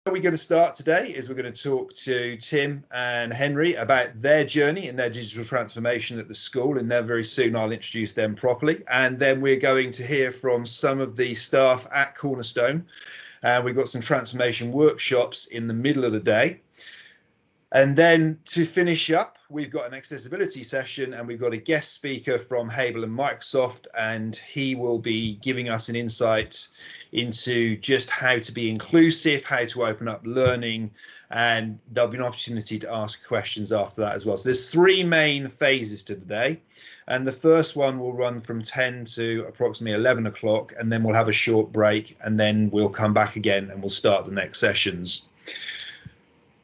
Where we're going to start today is we're going to talk to Tim and Henry about their journey and their digital transformation at the school, and then very soon I'll introduce them properly. And then we're going to hear from some of the staff at Cornerstone. We've got some transformation workshops in the middle of the day. And then to finish up, we've got an accessibility session, and we've got a guest speaker from Hable and Microsoft, and he will be giving us an insight into just how to be inclusive, how to open up learning, and there'll be an opportunity to ask questions after that as well. So there's three main phases to today, and the first one will run from 10 to approximately 11 o'clock, and then we'll have a short break, and then we'll come back again and we'll start the next sessions.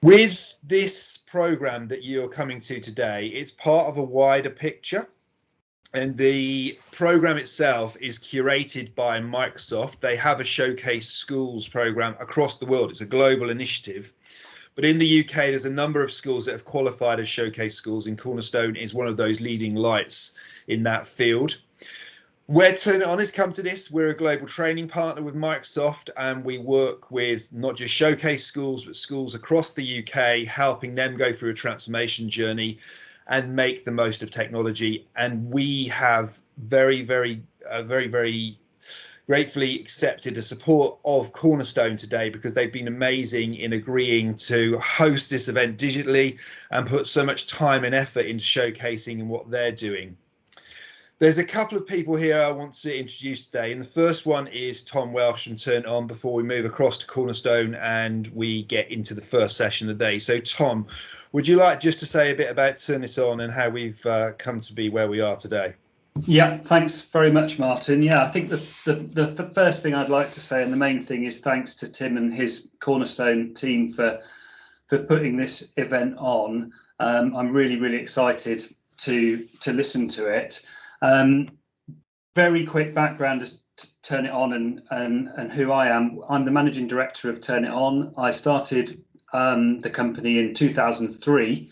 With this program that you're coming to today, it's part of a wider picture, and the program itself is curated by Microsoft. They have a Showcase Schools program across the world. It's a global initiative, but in the UK there's a number of schools that have qualified as Showcase Schools, and Cornerstone is one of those leading lights in that field. Where Turn It On has come to this, we're a global training partner with Microsoft, and we work with not just Showcase Schools, but schools across the UK, helping them go through a transformation journey and make the most of technology. And we have very gratefully accepted the support of Cornerstone today, because they've been amazing in agreeing to host this event digitally and put so much time and effort into showcasing and what they're doing. There's a couple of people here I want to introduce today, and the first one is Tom Welsh from Turn It On, before we move across to Cornerstone and we get into the first session of the day. So Tom, would you like just to say a bit about Turn It On and how we've come to be where we are today? Yeah, thanks very much, Martin. Yeah, I think the first thing I'd like to say, and the main thing, is thanks to Tim and his Cornerstone team for putting this event on. I'm really excited to listen to it. Very quick background as to Turn It On and who I am. I'm the managing director of Turn It On. I started the company in 2003.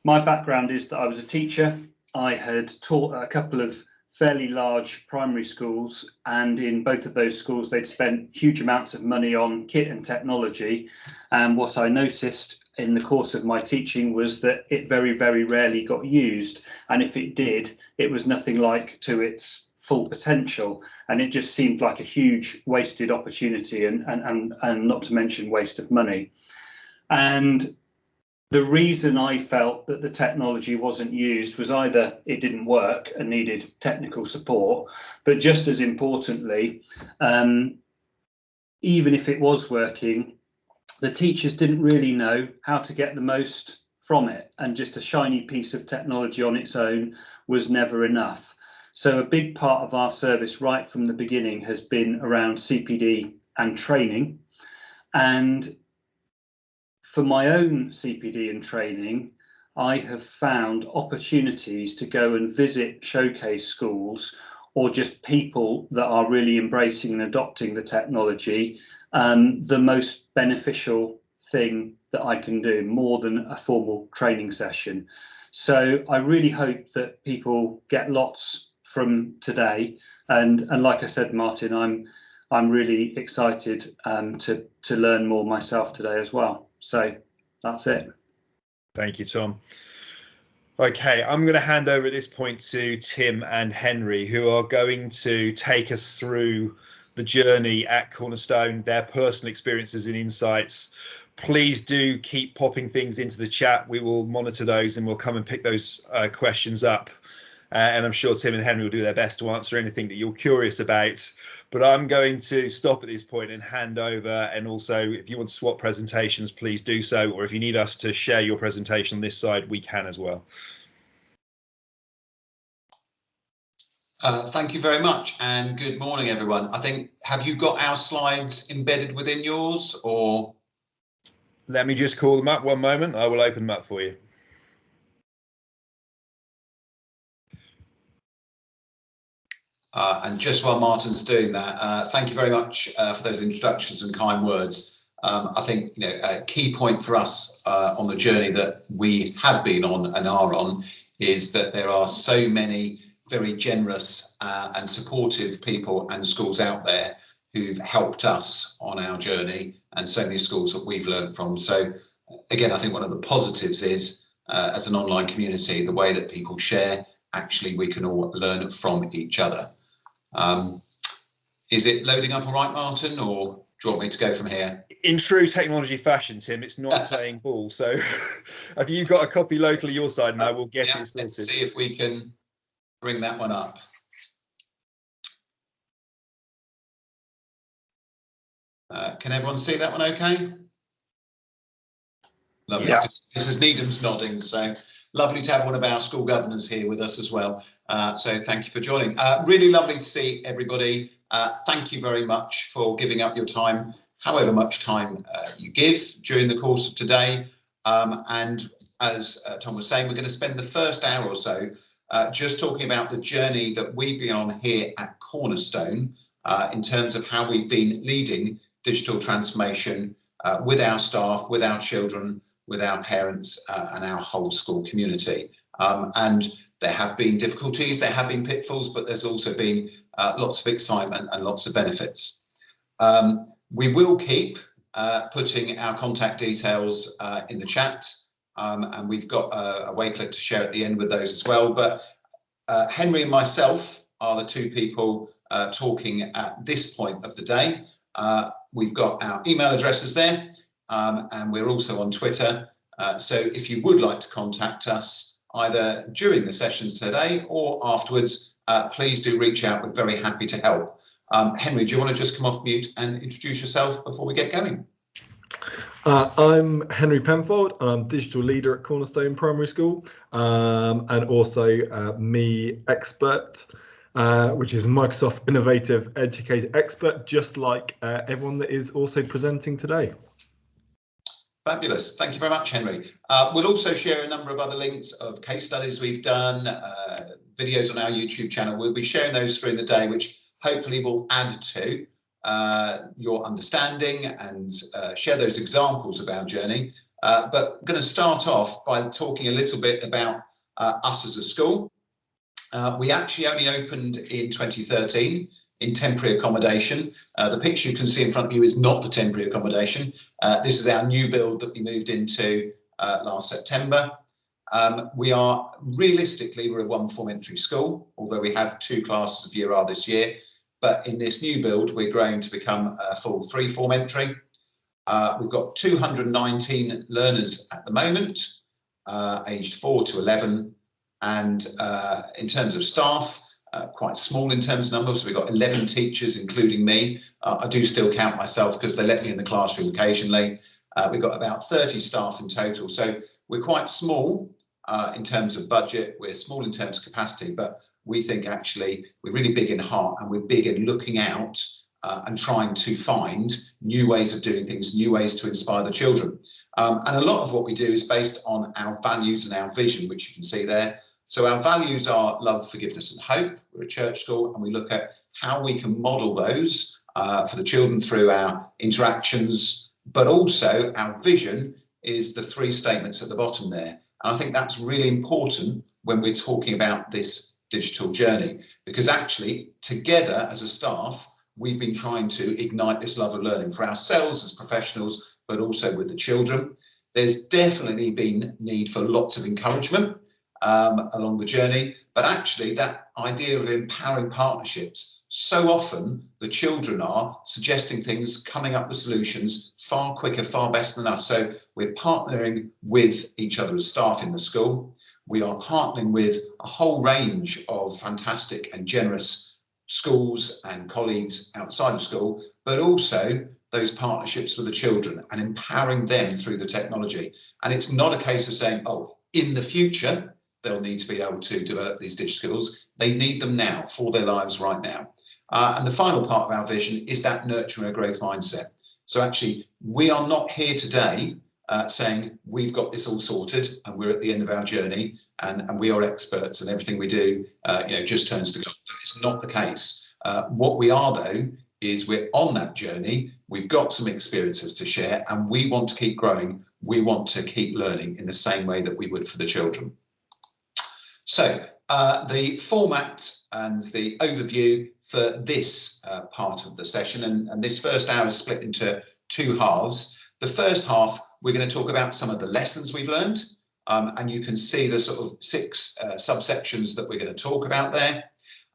My background is that I was a teacher. I had taught a couple of fairly large primary schools, and in both of those schools they'd spent huge amounts of money on kit and technology. And what I noticed in the course of my teaching was that it very rarely got used, and if it did, it was nothing like to its full potential, and it just seemed like a huge wasted opportunity, and not to mention waste of money. And the reason I felt that the technology wasn't used was either it didn't work and needed technical support, but just as importantly, even if it was working, the teachers didn't really know how to get the most from it, and just a shiny piece of technology on its own was never enough. So a big part of our service right from the beginning has been around CPD and training. And for my own CPD and training, I have found opportunities to go and visit Showcase schools, or just people that are really embracing and adopting the technology, the most beneficial thing that I can do, more than a formal training session. So I really hope that people get lots from today, and like I said, Martin, I'm really excited to learn more myself today as well. So that's it. Thank you, Tom. Okay, I'm going to hand over at this point to Tim and Henry, who are going to take us through the journey at Cornerstone, their personal experiences and insights. Please do keep popping things into the chat. We will monitor those and we'll come and pick those questions up. And I'm sure Tim and Henry will do their best to answer anything that you're curious about. But I'm going to stop at this point and hand over. And also, if you want to swap presentations, please do so. Or if you need us to share your presentation on this side, we can as well. Thank you very much, and good morning, everyone. I think, have you got our slides embedded within yours, or? Let me just call them up one moment. I will open them up for you. And just while Martin's doing that, thank you very much for those introductions and kind words. I think, you know, a key point for us on the journey that we have been on and are on is that there are so many very generous and supportive people and schools out there who've helped us on our journey, and so many schools that we've learned from. So again, I think one of the positives is, as an online community, the way that people share, actually we can all learn from each other. Is it loading up all right, Martin, or do you want me to go from here? In true technology fashion, Tim, it's not playing ball. So have you got a copy locally your side, and I will get it sorted. Let's see if we can bring that one up. Can everyone see that one okay? Lovely. Yes. Mrs. Needham's nodding, so lovely to have one of our school governors here with us as well. So thank you for joining. Really lovely to see everybody. Thank you very much for giving up your time, however much time you give during the course of today. And as Tom was saying, we're going to spend the first hour or so just talking about the journey that we've been on here at Cornerstone in terms of how we've been leading digital transformation with our staff, with our children, with our parents and our whole school community. And there have been difficulties, there have been pitfalls, but there's also been lots of excitement and lots of benefits. We will keep putting our contact details in the chat, and we've got a wakelet to share at the end with those as well. But Henry and myself are the two people talking at this point of the day. We've got our email addresses there, and we're also on Twitter. So if you would like to contact us either during the sessions today or afterwards, please do reach out. We're very happy to help. Henry, do you want to just come off mute and introduce yourself before we get going? I'm Henry Penfold. I'm digital leader at Cornerstone Primary School, and also Me Expert, which is Microsoft Innovative Educator Expert, just like everyone that is also presenting today. Fabulous. Thank you very much, Henry. We'll also share a number of other links of case studies we've done, videos on our YouTube channel. We'll be sharing those through the day, which hopefully will add to your understanding and share those examples of our journey. But I'm going to start off by talking a little bit about us as a school. We actually only opened in 2013 in temporary accommodation. The picture you can see in front of you is not the temporary accommodation. This is our new build that we moved into last September. We are realistically, we're a one-form entry school, although we have 2 classes of Year R this year. But in this new build, we're growing to become a full 3-form entry. We've got 219 learners at the moment, aged 4 to 11. And in terms of staff, quite small in terms of numbers. So we've got 11 teachers, including me. I do still count myself because they let me in the classroom occasionally. We've got about 30 staff in total. So we're quite small in terms of budget. We're small in terms of capacity, but we think actually we're really big in heart, and we're big in looking out and trying to find new ways of doing things, new ways to inspire the children. And a lot of what we do is based on our values and our vision, which you can see there. So our values are love, forgiveness and hope. We're a church school, and we look at how we can model those for the children through our interactions, but also our vision is the 3 statements at the bottom there. And I think that's really important when we're talking about this digital journey, because actually together as a staff, we've been trying to ignite this love of learning for ourselves as professionals, but also with the children. There's definitely been need for lots of encouragement along the journey, but actually that idea of empowering partnerships, so often the children are suggesting things, coming up with solutions far quicker, far better than us. So we're partnering with each other as staff in the school. We are partnering with a whole range of fantastic and generous schools and colleagues outside of school, but also those partnerships with the children and empowering them through the technology. And it's not a case of saying, oh, in the future, they'll need to be able to develop these digital skills. They need them now for their lives right now. And the final part of our vision is that nurturing a growth mindset. So actually, we are not here today saying we've got this all sorted and we're at the end of our journey and we are experts and everything we do just turns to gold. It's not the case. What we are, though, is we're on that journey. We've got some experiences to share, and we want to keep growing. We want to keep learning in the same way that we would for the children. So the format and the overview for this part of the session, and this first hour is split into two halves. The first half, we're going to talk about some of the lessons we've learned, and you can see the sort of 6 subsections that we're going to talk about there.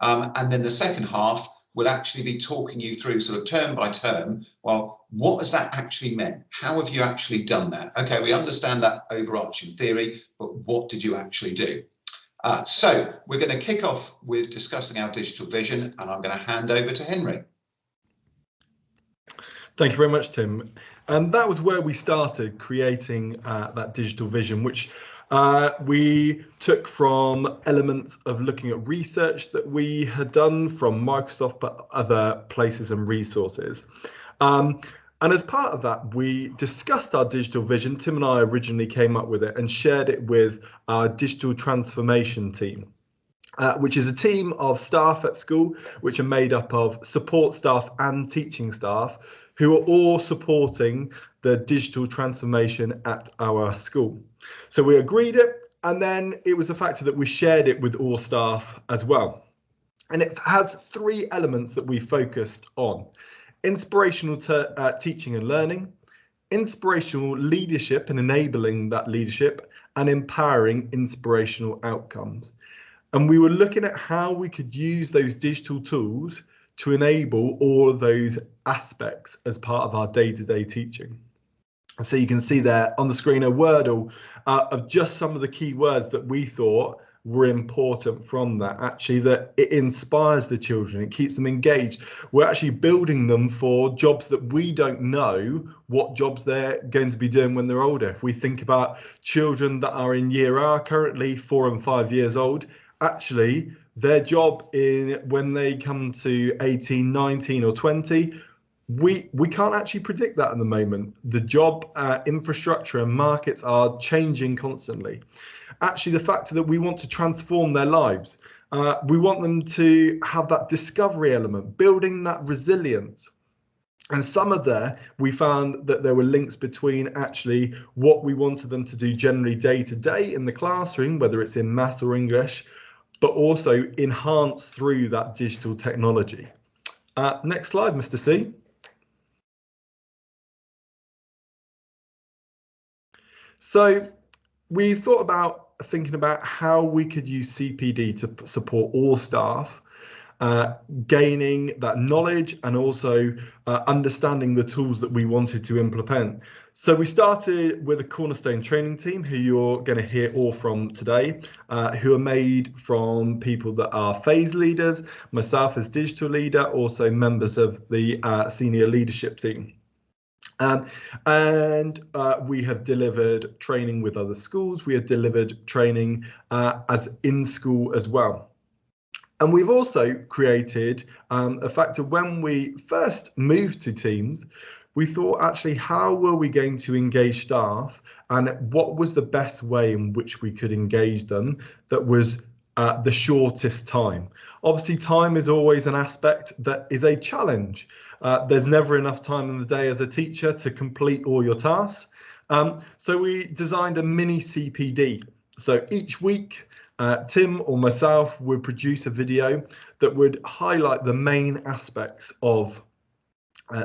And then the second half, we'll actually be talking you through sort of term by term. Well, what has that actually meant? How have you actually done that? Okay, we understand that overarching theory, but what did you actually do? So we're going to kick off with discussing our digital vision, and I'm going to hand over to Henry. Thank you very much, Tim. And that was where we started creating that digital vision, which we took from elements of looking at research that we had done from Microsoft, but other places and resources. And as part of that, we discussed our digital vision. Tim and I originally came up with it and shared it with our digital transformation team, which is a team of staff at school, which are made up of support staff and teaching staff, who are all supporting the digital transformation at our school. So we agreed it, and then it was the factor that we shared it with all staff as well. And it has 3 elements that we focused on: inspirational teaching and learning, inspirational leadership and enabling that leadership, and empowering inspirational outcomes. And we were looking at how we could use those digital tools to enable all of those aspects as part of our day-to-day teaching. So you can see there on the screen a wordle of just some of the key words that we thought were important from that. Actually, that it inspires the children, it keeps them engaged. We're actually building them for jobs that we don't know what jobs they're going to be doing when they're older. If we think about children that are in year R, currently 4 and 5 years old, actually their job when they come to 18, 19 or 20, we can't actually predict that at the moment. The job infrastructure and markets are changing constantly. Actually, the fact that we want to transform their lives, we want them to have that discovery element, building that resilience. And some of we found that there were links between actually what we wanted them to do generally day to day in the classroom, whether it's in maths or English, but also enhanced through that digital technology. Next slide, Mr. C. So we thought about thinking about how we could use CPD to support all staff, gaining that knowledge and also understanding the tools that we wanted to implement. So we started with a Cornerstone training team, who you're going to hear all from today, who are made from people that are phase leaders, myself as digital leader, also members of the senior leadership team. And we have delivered training with other schools. We have delivered training as in school as well. And we've also created a factor. When we first moved to teams, we thought, actually, how were we going to engage staff, and what was the best way in which we could engage them that was the shortest time? Obviously, time is always an aspect that is a challenge. There's never enough time in the day as a teacher to complete all your tasks. So we designed a mini CPD. So each week, Tim or myself would produce a video that would highlight the main aspects of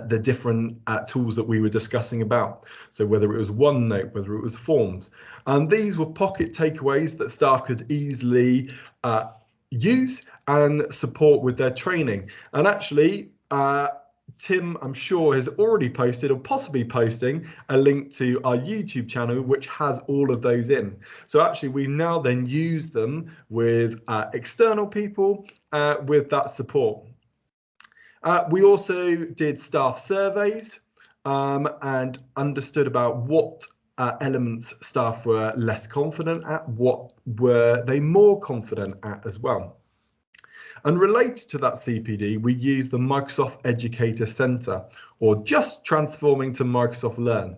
the different tools that we were discussing about. So whether it was OneNote, whether it was forms, and these were pocket takeaways that staff could easily use and support with their training. And actually, Tim, I'm sure, has already posted or possibly posting a link to our YouTube channel, which has all of those in. So actually, we now then use them with external people with that support. We also did staff surveys and understood about what elements staff were less confident at, what were they more confident at as well. And related to that CPD, we use the Microsoft Educator Center, or just transforming to Microsoft Learn,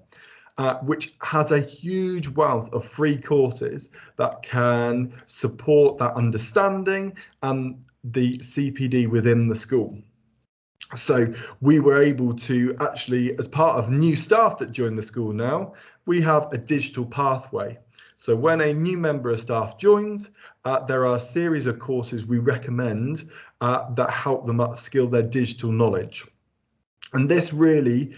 which has a huge wealth of free courses that can support that understanding and the CPD within the school. So we were able to actually, as part of new staff that join the school now, we have a digital pathway. So when a new member of staff joins, there are a series of courses we recommend that help them upskill their digital knowledge. And this really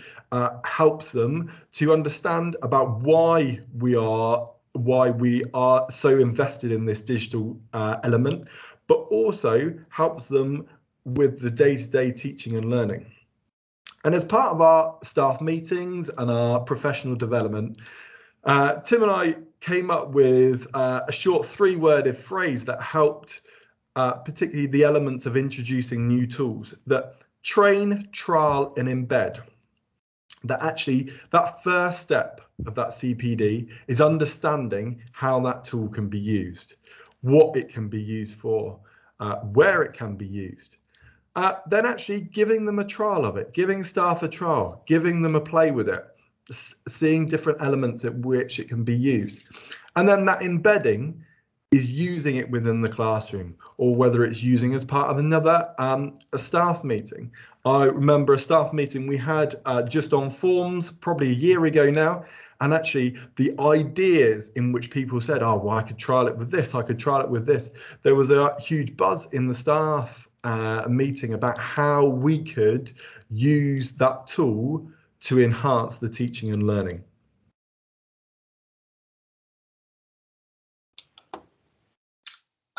helps them to understand about why we are so invested in this digital element, but also helps them with the day-to-day teaching and learning. And as part of our staff meetings and our professional development, Tim and I came up with a short 3-worded phrase that helped particularly the elements of introducing new tools, that train, trial and embed. That actually, that first step of that CPD is understanding how that tool can be used, what it can be used for, where it can be used. Then actually giving them a trial of it, giving staff a trial, giving them a play with it, seeing different elements at which it can be used. And then that embedding is using it within the classroom, or whether it's using as part of another a staff meeting. I remember a staff meeting we had just on forms probably a year ago now, and actually the ideas in which people said, oh, well, I could trial it with this, I could trial it with this. There was a huge buzz in the staff meeting about how we could use that tool to enhance the teaching and learning.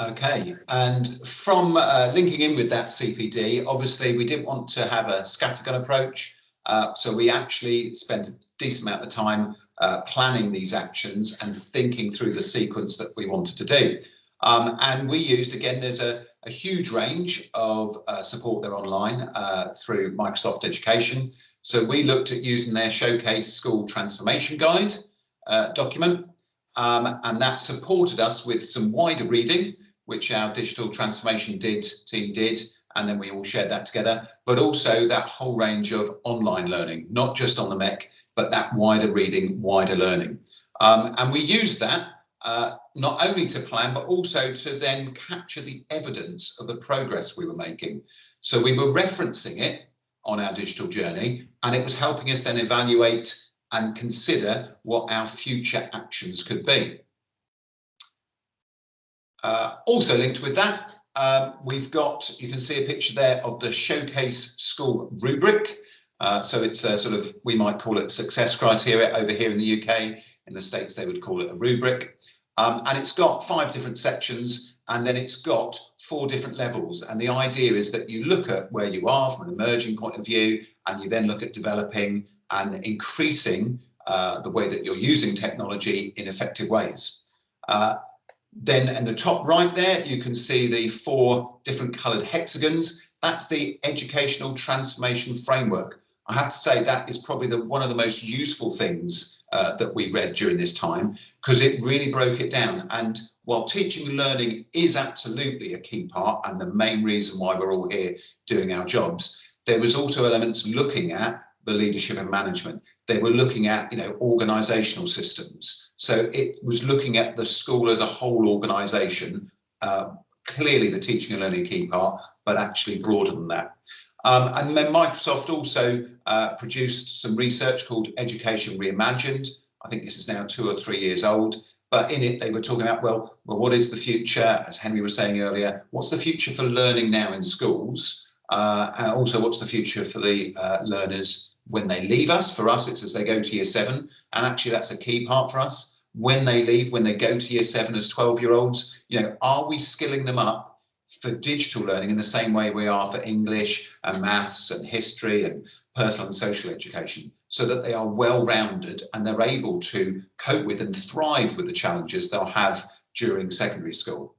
Okay, and from linking in with that CPD, obviously we didn't want to have a scattergun approach, so we actually spent a decent amount of time planning these actions and thinking through the sequence that we wanted to do. And we used, again, there's a huge range of support there online through Microsoft Education. So we looked at using their Showcase School Transformation Guide document, and that supported us with some wider reading, which our digital transformation team did, and then we all shared that together, but also that whole range of online learning, not just on the MEC, but that wider reading, wider learning. And we used that not only to plan, but also to then capture the evidence of the progress we were making. So we were referencing it on our digital journey, and it was helping us then evaluate and consider what our future actions could be. Also linked with that, we've got, you can see a picture there of the Showcase School Rubric. So it's a sort of, we might call it success criteria over here in the UK. In the States, they would call it a rubric. And it's got 5 different sections, and then it's got 4 different levels. And the idea is that you look at where you are from an emerging point of view, and you then look at developing and increasing the way that you're using technology in effective ways. Then in the top right there, you can see the 4 different coloured hexagons. That's the Educational Transformation Framework. I have to say that is probably one of the most useful things that we read during this time, because it really broke it down. And while teaching and learning is absolutely a key part and the main reason why we're all here doing our jobs, there was also elements looking at the leadership and management. They were looking at, organisational systems. So it was looking at the school as a whole organisation, clearly the teaching and learning key part, but actually broader than that. And then Microsoft also produced some research called Education Reimagined. I think this is now 2 or 3 years old, but in it they were talking about, well, what is the future? As Henry was saying earlier, what's the future for learning now in schools? And also, what's the future for the learners when they leave us? For us, it's as they go to year 7, and actually that's a key part for us. When they leave, when they go to year 7 as 12-year-olds, are we skilling them up for digital learning in the same way we are for English and maths and history and personal and social education, so that they are well-rounded and they're able to cope with and thrive with the challenges they'll have during secondary school.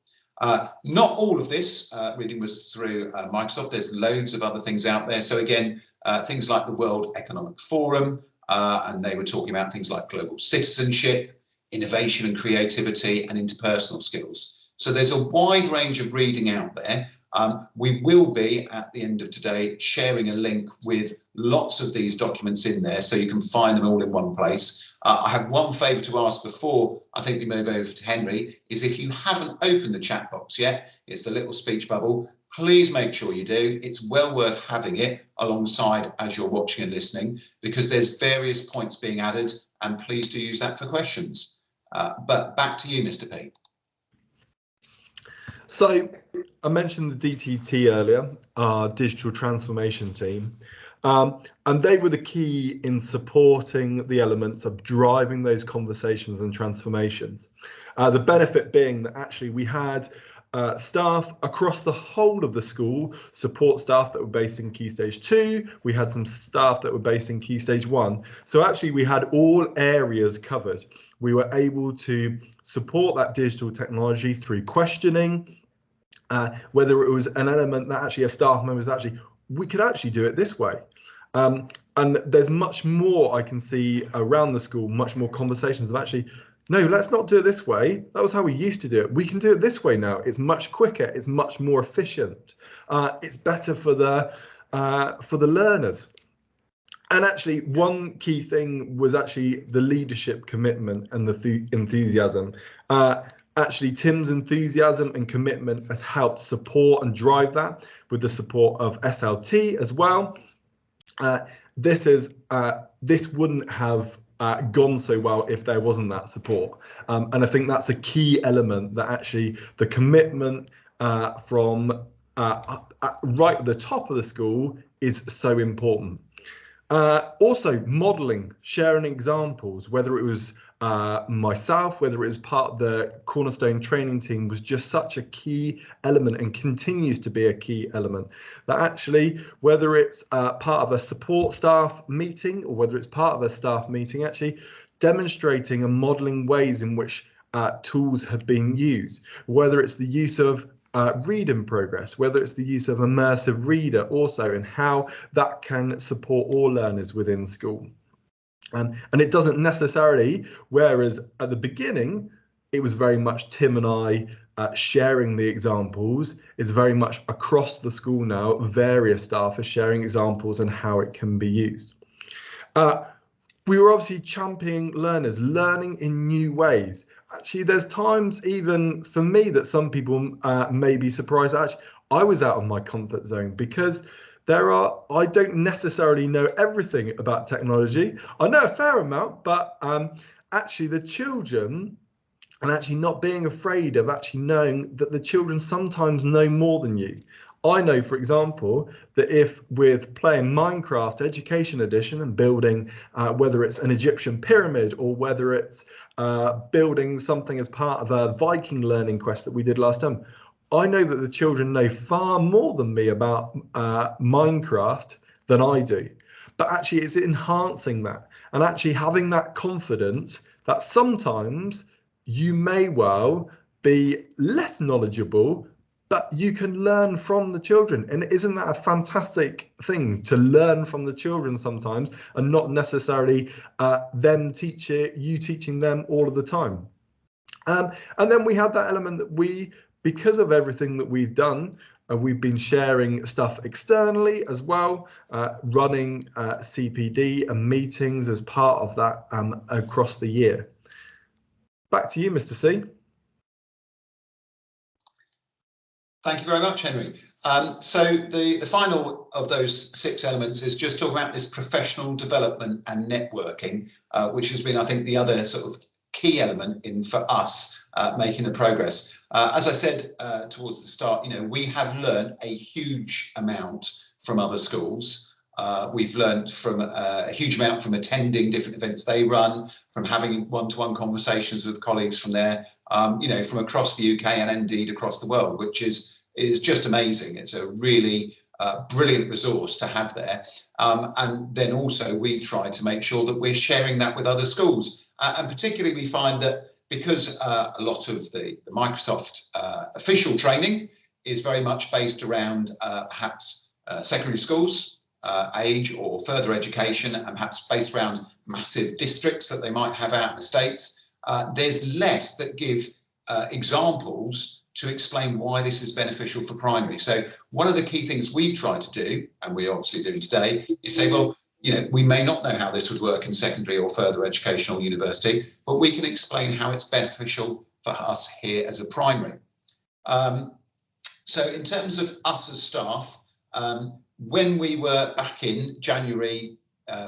Not all of this reading was through Microsoft. There's loads of other things out there. So again, things like the World Economic Forum, and they were talking about things like global citizenship, innovation and creativity, and interpersonal skills. So there's a wide range of reading out there. We will be, at the end of today, sharing a link with lots of these documents in there, so you can find them all in one place. I have one favour to ask before I think we move over to Henry, is if you haven't opened the chat box yet, it's the little speech bubble, please make sure you do. It's well worth having it alongside as you're watching and listening, because there's various points being added, and please do use that for questions. But back to you, Mr. P. So I mentioned the DTT earlier, our digital transformation team, and they were the key in supporting the elements of driving those conversations and transformations. The benefit being that actually we had staff across the whole of the school, support staff that were based in Key Stage 2, we had some staff that were based in Key Stage 1. So actually we had all areas covered. We were able to support that digital technology through questioning, whether it was an element that actually a staff member was actually, we could actually do it this way. And there's much more I can see around the school, much more conversations of actually, no, let's not do it this way. That was how we used to do it. We can do it this way now. It's much quicker. It's much more efficient. It's better for the learners. And actually, one key thing was actually the leadership commitment and the enthusiasm. Actually, Tim's enthusiasm and commitment has helped support and drive that with the support of SLT as well. This wouldn't have gone so well if there wasn't that support. And I think that's a key element, that actually the commitment from right at the top of the school is so important. Also modeling, sharing examples, whether it was myself, whether it was part of the Cornerstone training team, was just such a key element and continues to be a key element. That actually, whether it's part of a support staff meeting or whether it's part of a staff meeting, actually demonstrating and modeling ways in which tools have been used, whether it's the use of read in progress, whether it's the use of immersive reader also, and how that can support all learners within school. And it doesn't necessarily, whereas at the beginning, it was very much Tim and I sharing the examples, it's very much across the school now, various staff are sharing examples and how it can be used. We were obviously championing learners, learning in new ways. Actually, there's times even for me that some people may be surprised. Actually, I was out of my comfort zone because I don't necessarily know everything about technology. I know a fair amount, but actually the children, and actually not being afraid of actually knowing that the children sometimes know more than you. I know, for example, that if with playing Minecraft Education Edition and building, whether it's an Egyptian pyramid or whether it's building something as part of a Viking learning quest that we did last time, I know that the children know far more than me about Minecraft than I do. But actually, it's enhancing that and actually having that confidence that sometimes you may well be less knowledgeable, but you can learn from the children. And isn't that a fantastic thing, to learn from the children sometimes and not necessarily them you teaching them all of the time? And then we had that element that because of everything that we've done, we've been sharing stuff externally as well, running CPD and meetings as part of that across the year. Back to you, Mr. C. Thank you very much, Henry. So the final of those 6 elements is just talk about this professional development and networking, which has been, I think, the other sort of key element for us making the progress. As I said towards the start, we have learned a huge amount from other schools. We've learned from a huge amount from attending different events they run, from having one-to-one conversations with colleagues from there, from across the UK and indeed across the world, which is just amazing. It's a really brilliant resource to have there. And then also we've tried to make sure that we're sharing that with other schools. And particularly we find that because a lot of the Microsoft official training is very much based around perhaps secondary schools, age or further education, and perhaps based around massive districts that they might have out in the States, there's less that give examples to explain why this is beneficial for primary. So one of the key things we've tried to do, and we obviously do today, is say, well, we may not know how this would work in secondary or further education or university, but we can explain how it's beneficial for us here as a primary. So in terms of us as staff, when we were back in January,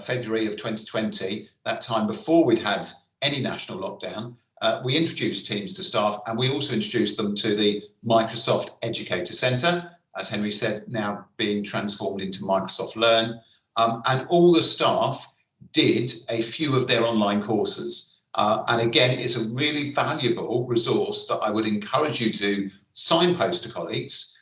February of 2020, that time before we'd had any national lockdown, we introduced Teams to staff, and we also introduced them to the Microsoft Educator Centre, as Henry said, now being transformed into Microsoft Learn. And all the staff did a few of their online courses. And again, it's a really valuable resource that I would encourage you to signpost to colleagues,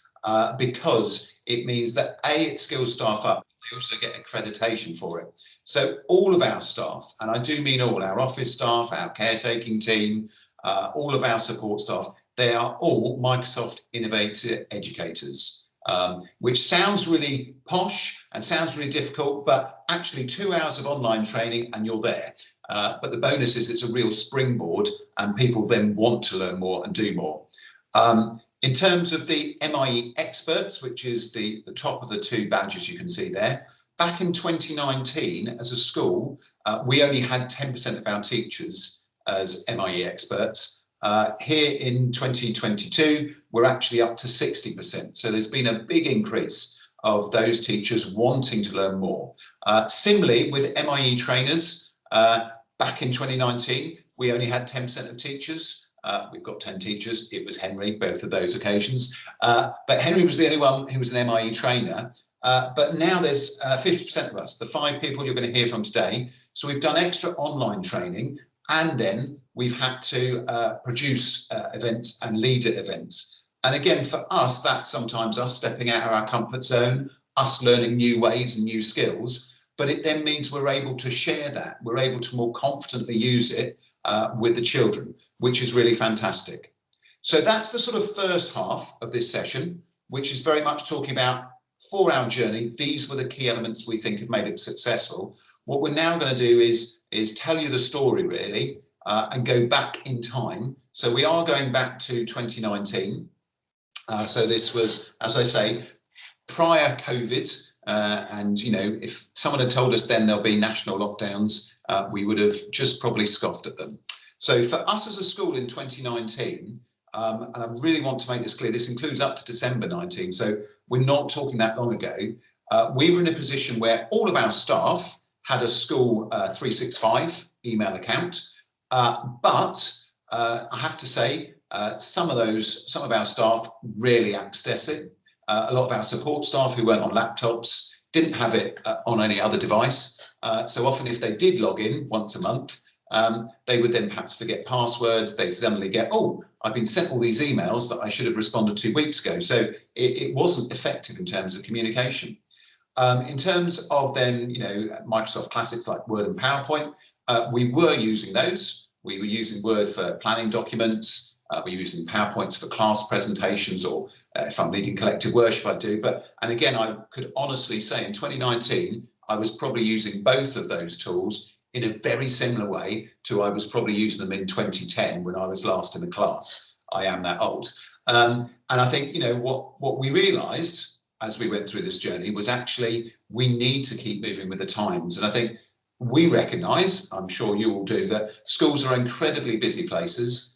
because it means that A, it skills staff up, they also get accreditation for it. So all of our staff, and I do mean all, our office staff, our caretaking team, all of our support staff, they are all Microsoft Innovator Educators, which sounds really posh and sounds really difficult, but actually 2 hours of online training and you're there. But the bonus is it's a real springboard and people then want to learn more and do more. In terms of the MIE experts, which is the top of the 2 badges you can see there, back in 2019 as a school, we only had 10% of our teachers as MIE experts. Here in 2022, we're actually up to 60%. So there's been a big increase of those teachers wanting to learn more. Similarly, with MIE trainers, back in 2019, we only had 10% of teachers. We've got 10 teachers. It was Henry, both of those occasions. But Henry was the only one who was an MIE trainer. But now there's 50% of us, the 5 people you're going to hear from today. So we've done extra online training, and then we've had to produce events and lead events. And again, for us, that's sometimes us stepping out of our comfort zone, us learning new ways and new skills. But it then means we're able to share that. We're able to more confidently use it with the children, which is really fantastic. So that's the sort of first half of this session, which is very much talking about, for our journey, these were the key elements we think have made it successful. What we're now going to do is tell you the story, really, and go back in time. So we are going back to 2019. So this was, as I say, prior COVID. And, you know, if someone had told us then there'll be national lockdowns, we would have just probably scoffed at them. So for us as a school in 2019, and I really want to make this clear, this includes up to December 19, so we're not talking that long ago, we were in a position where all of our staff had a school 365 email account, but I have to say, some of our staff really access it. A lot of our support staff who weren't on laptops didn't have it on any other device. So often if they did log in once a month, they would then perhaps forget passwords. They suddenly get, oh, I've been sent all these emails that I should have responded 2 weeks ago. So it wasn't effective in terms of communication. In terms of then, you know, Microsoft classics like Word and PowerPoint, we were using those. We were using Word for planning documents. We're using PowerPoints for class presentations, or if I'm leading collective worship, I do. And again, I could honestly say in 2019, I was probably using both of those tools in a very similar way to I was probably using them in 2010 when I was last in the class. I am that old. And I think, you know, what we realised as we went through this journey was actually we need to keep moving with the times. And I think we recognise, I'm sure you all do, that schools are incredibly busy places.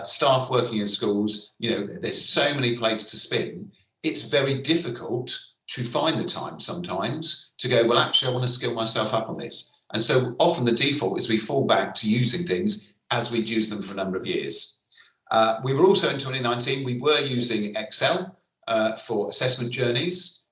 Staff working in schools, you know, there's so many plates to spin. It's very difficult to find the time sometimes to go, well, actually, I want to skill myself up on this. And so often the default is we fall back to using things as we'd used them for a number of years. We were also in 2019, we were using Excel for assessment journeys,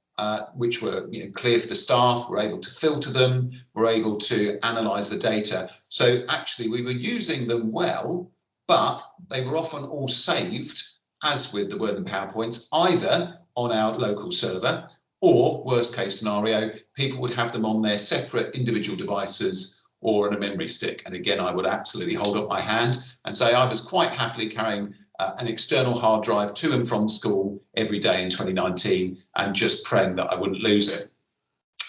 which were, you know, clear for the staff. We're able to filter them. We're able to analyse the data. So actually, we were using them well, but they were often all saved, as with the Word and PowerPoints, either on our local server, or worst case scenario, people would have them on their separate individual devices or on a memory stick. And again, I would absolutely hold up my hand and say I was quite happily carrying an external hard drive to and from school every day in 2019 and just praying that I wouldn't lose it.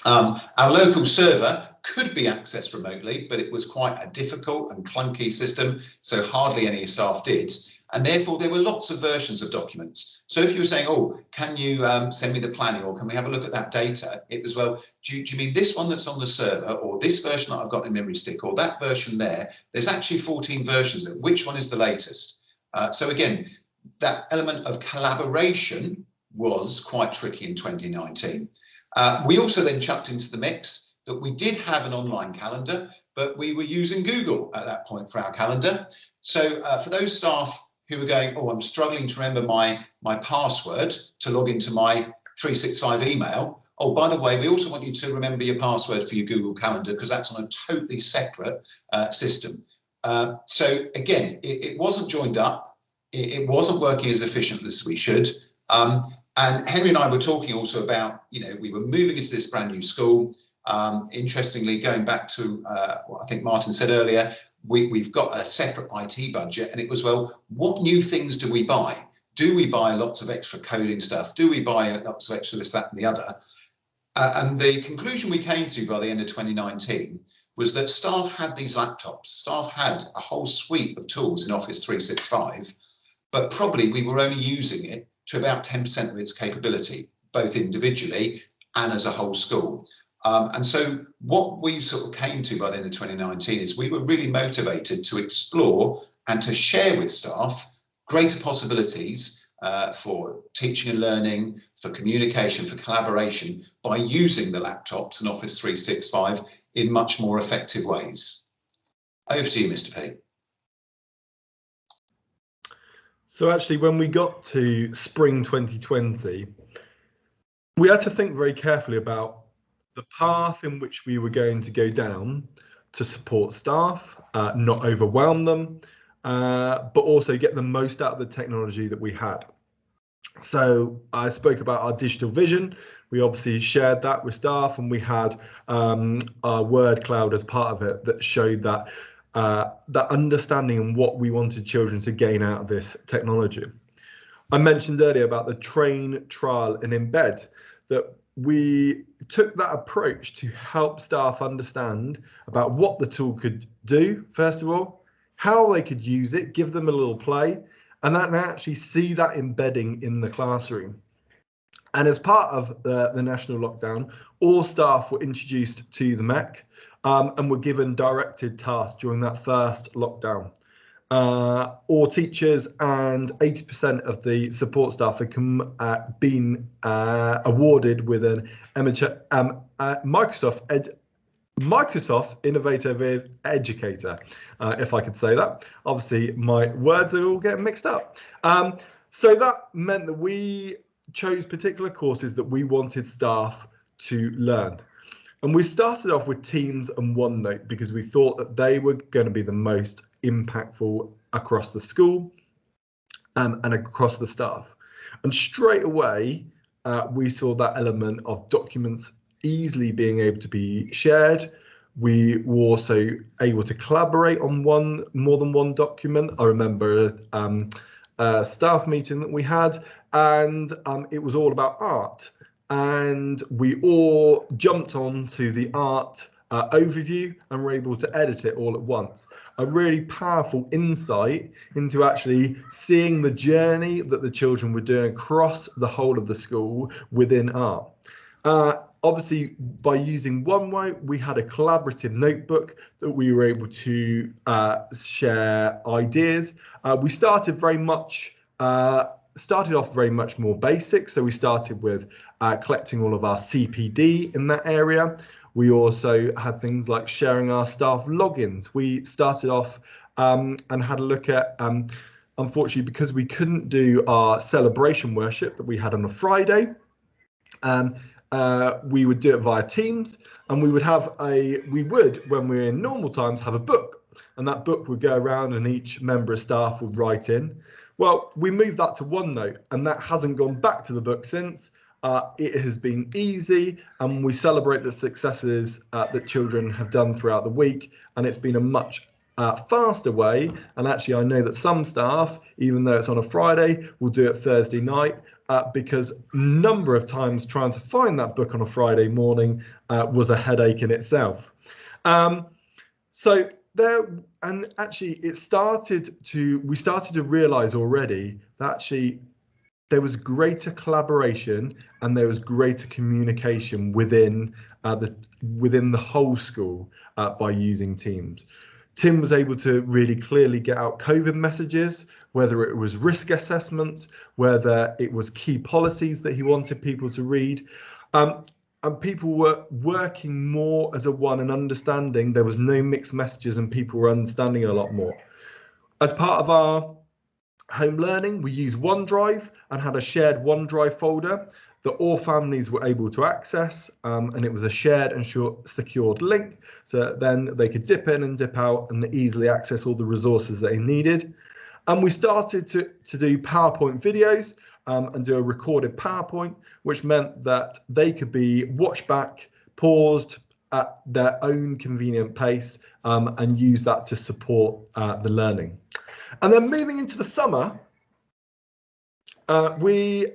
Our local server could be accessed remotely, but it was quite a difficult and clunky system, so hardly any staff did. And therefore, there were lots of versions of documents. So if you were saying, oh, can you send me the planning, or can we have a look at that data? It was, well, do you mean this one that's on the server, or this version that I've got in memory stick, or that version there? There's actually 14 versions of it. Which one is the latest? So again, that element of collaboration was quite tricky in 2019. We also then chucked into the mix that we did have an online calendar, but we were using Google at that point for our calendar. So for those staff who were going, oh, I'm struggling to remember my password to log into my 365 email. Oh, by the way, we also want you to remember your password for your Google Calendar, because that's on a totally separate system. So again, it wasn't joined up. It wasn't working as efficiently as we should. And Henry and I were talking also about, we were moving into this brand new school. Interestingly, going back to what I think Martin said earlier, we've got a separate IT budget, and it was, well, what new things do we buy? Do we buy lots of extra coding stuff? Do we buy lots of extra this, that, and the other? And the conclusion we came to by the end of 2019 was that staff had these laptops. Staff had a whole suite of tools in Office 365, but probably we were only using it to about 10% of its capability, both individually and as a whole school. And so what we sort of came to by the end of 2019 is we were really motivated to explore and to share with staff greater possibilities for teaching and learning, for communication, for collaboration, by using the laptops and Office 365 in much more effective ways. Over to you, Mr. P. So actually, when we got to spring 2020, we had to think very carefully about the path in which we were going to go down to support staff, not overwhelm them, but also get the most out of the technology that we had. So I spoke about our digital vision. We obviously shared that with staff, and we had our word cloud as part of it that showed that that understanding and what we wanted children to gain out of this technology. I mentioned earlier about the train, trial and embed, that we took that approach to help staff understand about what the tool could do, first of all, how they could use it, give them a little play, and then actually see that embedding in the classroom. And as part of the national lockdown, all staff were introduced to the MEC and were given directed tasks during that first lockdown. All teachers and 80% of the support staff have been awarded with an Microsoft Innovative Educator, if I could say that. Obviously, my words are all getting mixed up. So that meant that we chose particular courses that we wanted staff to learn. And we started off with Teams and OneNote because we thought that they were going to be the most impactful across the school and across the staff. And straight away, we saw that element of documents easily being able to be shared. We were also able to collaborate on more than one document. I remember a staff meeting that we had, and it was all about art. And we all jumped onto the art overview and were able to edit it all at once. A really powerful insight into actually seeing the journey that the children were doing across the whole of the school within art. Obviously, by using OneNote, we had a collaborative notebook that we were able to share ideas. We started off very much more basic. So we started with collecting all of our CPD in that area. We also had things like sharing our staff logins. We started off and had a look at, unfortunately, because we couldn't do our celebration worship that we had on a Friday, we would do it via Teams, and we would, when we were in normal times, have a book, and that book would go around and each member of staff would write in. Well, we moved that to OneNote, and that hasn't gone back to the book since. It has been easy, and we celebrate the successes that children have done throughout the week, and it's been a much faster way. And actually, I know that some staff, even though it's on a Friday, will do it Thursday night, because a number of times trying to find that book on a Friday morning was a headache in itself. So there, and actually we started to realize already that actually there was greater collaboration and there was greater communication within the whole school by using Teams. Tim was able to really clearly get out COVID messages, whether it was risk assessments, whether it was key policies that he wanted people to read. and people were working more as a one and understanding. There was no mixed messages, and people were understanding a lot more. As part of our home learning, we used OneDrive and had a shared OneDrive folder that all families were able to access, and it was a shared and secured link, so then they could dip in and dip out and easily access all the resources they needed. And we started to do PowerPoint videos and do a recorded PowerPoint, which meant that they could be watched back, paused at their own convenient pace, and use that to support the learning. And then moving into the summer, we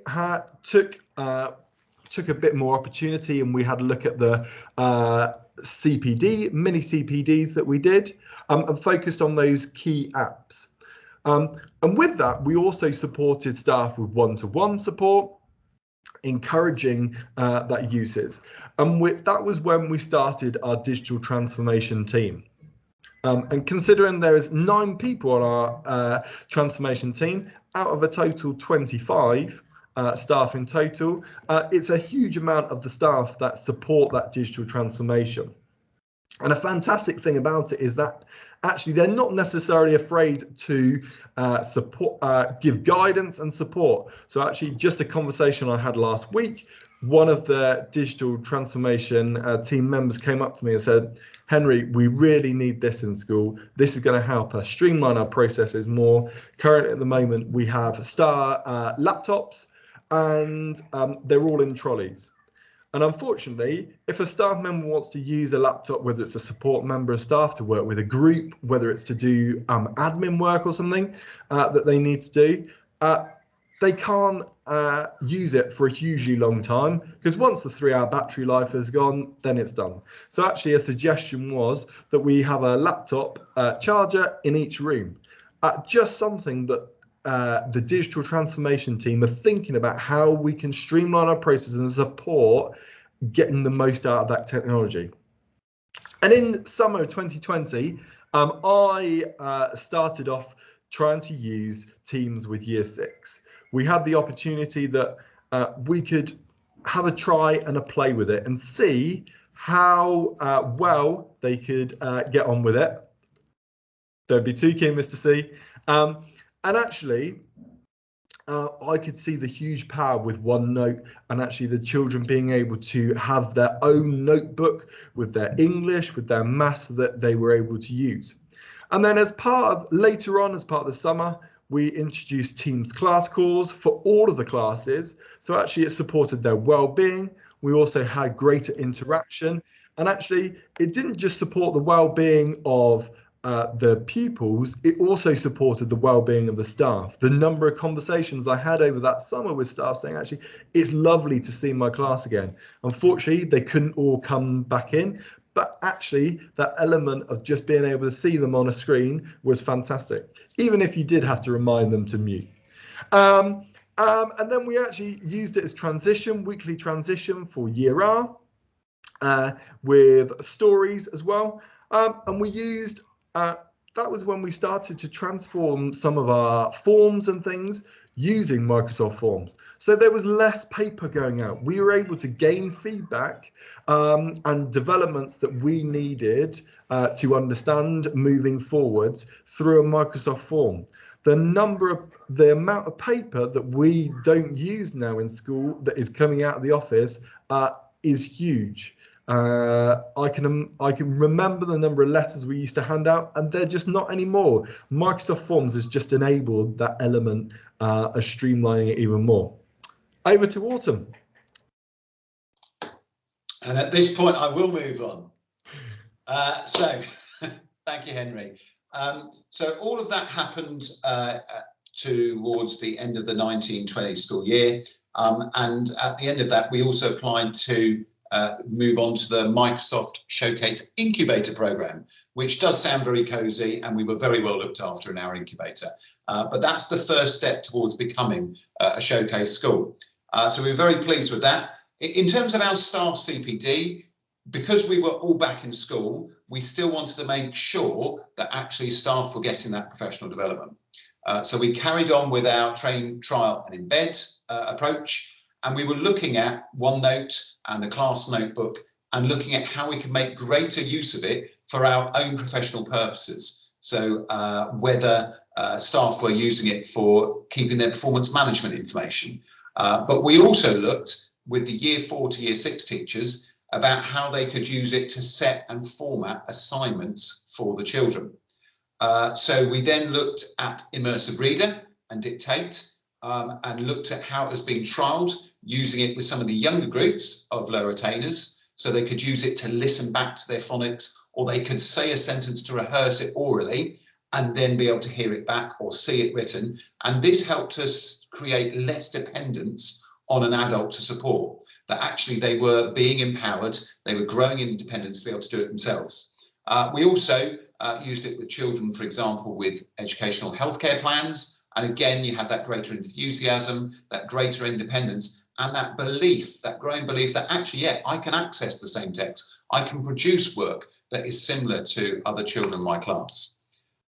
took a bit more opportunity, and we had a look at the mini CPDs that we did, and focused on those key apps. And with that, we also supported staff with one-to-one support, encouraging that uses. And that was when we started our digital transformation team. And considering there is 9 people on our transformation team out of a total 25 staff in total, it's a huge amount of the staff that support that digital transformation. And a fantastic thing about it is that actually they're not necessarily afraid to give guidance and support. So actually, just a conversation I had last week, one of the digital transformation team members came up to me and said, Henry, we really need this in school. This is going to help us streamline our processes more. Currently at the moment, we have Star laptops, and they're all in trolleys. And unfortunately, if a staff member wants to use a laptop, whether it's a support member of staff to work with a group, whether it's to do admin work or something that they need to do, they can't use it for a hugely long time, because once the 3-hour battery life is gone, then it's done. So actually a suggestion was that we have a laptop charger in each room. Just something that the digital transformation team are thinking about, how we can streamline our processes and support getting the most out of that technology. And in summer of 2020, I started off trying to use Teams with Year 6. We had the opportunity that we could have a try and a play with it and see how well they could get on with it. Don't be too keen, Mr. C. And actually, I could see the huge power with OneNote, and actually the children being able to have their own notebook with their English, with their maths that they were able to use. And then later on, as part of the summer, we introduced Teams class calls for all of the classes. So actually it supported their well-being. We also had greater interaction. And actually, it didn't just support the well-being of the pupils, it also supported the well-being of the staff. The number of conversations I had over that summer with staff saying, actually, it's lovely to see my class again. Unfortunately, they couldn't all come back in, but actually that element of just being able to see them on a screen was fantastic, even if you did have to remind them to mute. And then we actually used it as weekly transition for Year R, with stories as well. And we used that was when we started to transform some of our forms and things using Microsoft Forms. So there was less paper going out. We were able to gain feedback and developments that we needed to understand moving forwards through a Microsoft Form. The amount of paper that we don't use now in school that is coming out of the office is huge. I can remember the number of letters we used to hand out, and they're just not anymore. Microsoft Forms has just enabled that element of streamlining it even more. Over to Autumn. And at this point, I will move on. So thank you, Henry. So all of that happened towards the end of the 1920 school year. And at the end of that, we also applied to move on to the Microsoft Showcase Incubator program, which does sound very cozy, and we were very well looked after in our incubator. But that's the first step towards becoming a Showcase school. So we were very pleased with that. In terms of our staff CPD, because we were all back in school, we still wanted to make sure that actually staff were getting that professional development. So we carried on with our train, trial and embed approach. And we were looking at OneNote and the class notebook and looking at how we can make greater use of it for our own professional purposes. So whether staff were using it for keeping their performance management information. But we also looked with the year 4 to year 6 teachers about how they could use it to set and format assignments for the children. So we then looked at Immersive Reader and Dictate and looked at how it was being trialled, using it with some of the younger groups of lower attainers, so they could use it to listen back to their phonics, or they could say a sentence to rehearse it orally and then be able to hear it back or see it written. And this helped us create less dependence on an adult to support, that actually they were being empowered, they were growing in independence to be able to do it themselves. We also used it with children, for example, with educational healthcare plans. And again, you had that greater enthusiasm, that greater independence, and that belief, that growing belief that actually, yeah, I can access the same text. I can produce work that is similar to other children in my class.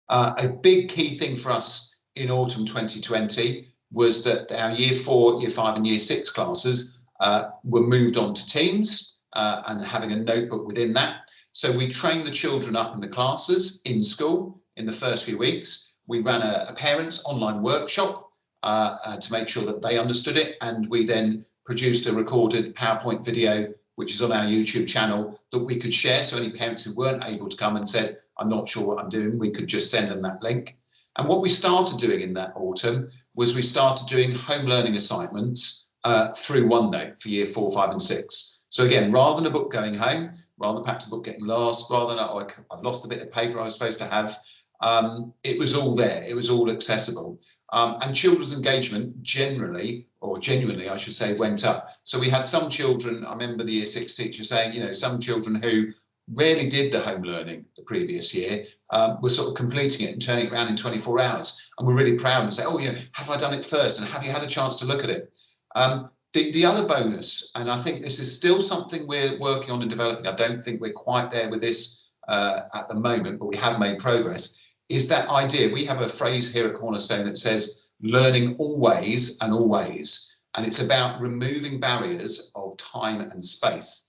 A big key thing for us in autumn 2020 was that our year 4, year 5 and year 6 classes were moved on to Teams and having a notebook within that. So we trained the children up in the classes in school in the first few weeks. We ran a parents' online workshop to make sure that they understood it. And we then produced a recorded PowerPoint video, which is on our YouTube channel, that we could share. So any parents who weren't able to come and said, I'm not sure what I'm doing, we could just send them that link. And what we started doing in that autumn was we started doing home learning assignments through OneNote for year 4, 5 and 6. So again, rather than a book going home, rather than perhaps a book getting lost, rather than, oh, I've lost a bit of paper I was supposed to have, it was all there, it was all accessible. And children's engagement generally, or genuinely I should say, went up. So we had some children, I remember the year 6 teacher saying, you know, some children who rarely did the home learning the previous year were sort of completing it and turning it around in 24 hours. And we're really proud and say, oh yeah, have I done it first? And have you had a chance to look at it? The other bonus, and I think this is still something we're working on and developing, I don't think we're quite there with this at the moment, but we have made progress, is that idea. We have a phrase here at Cornerstone that says learning always and always, and it's about removing barriers of time and space.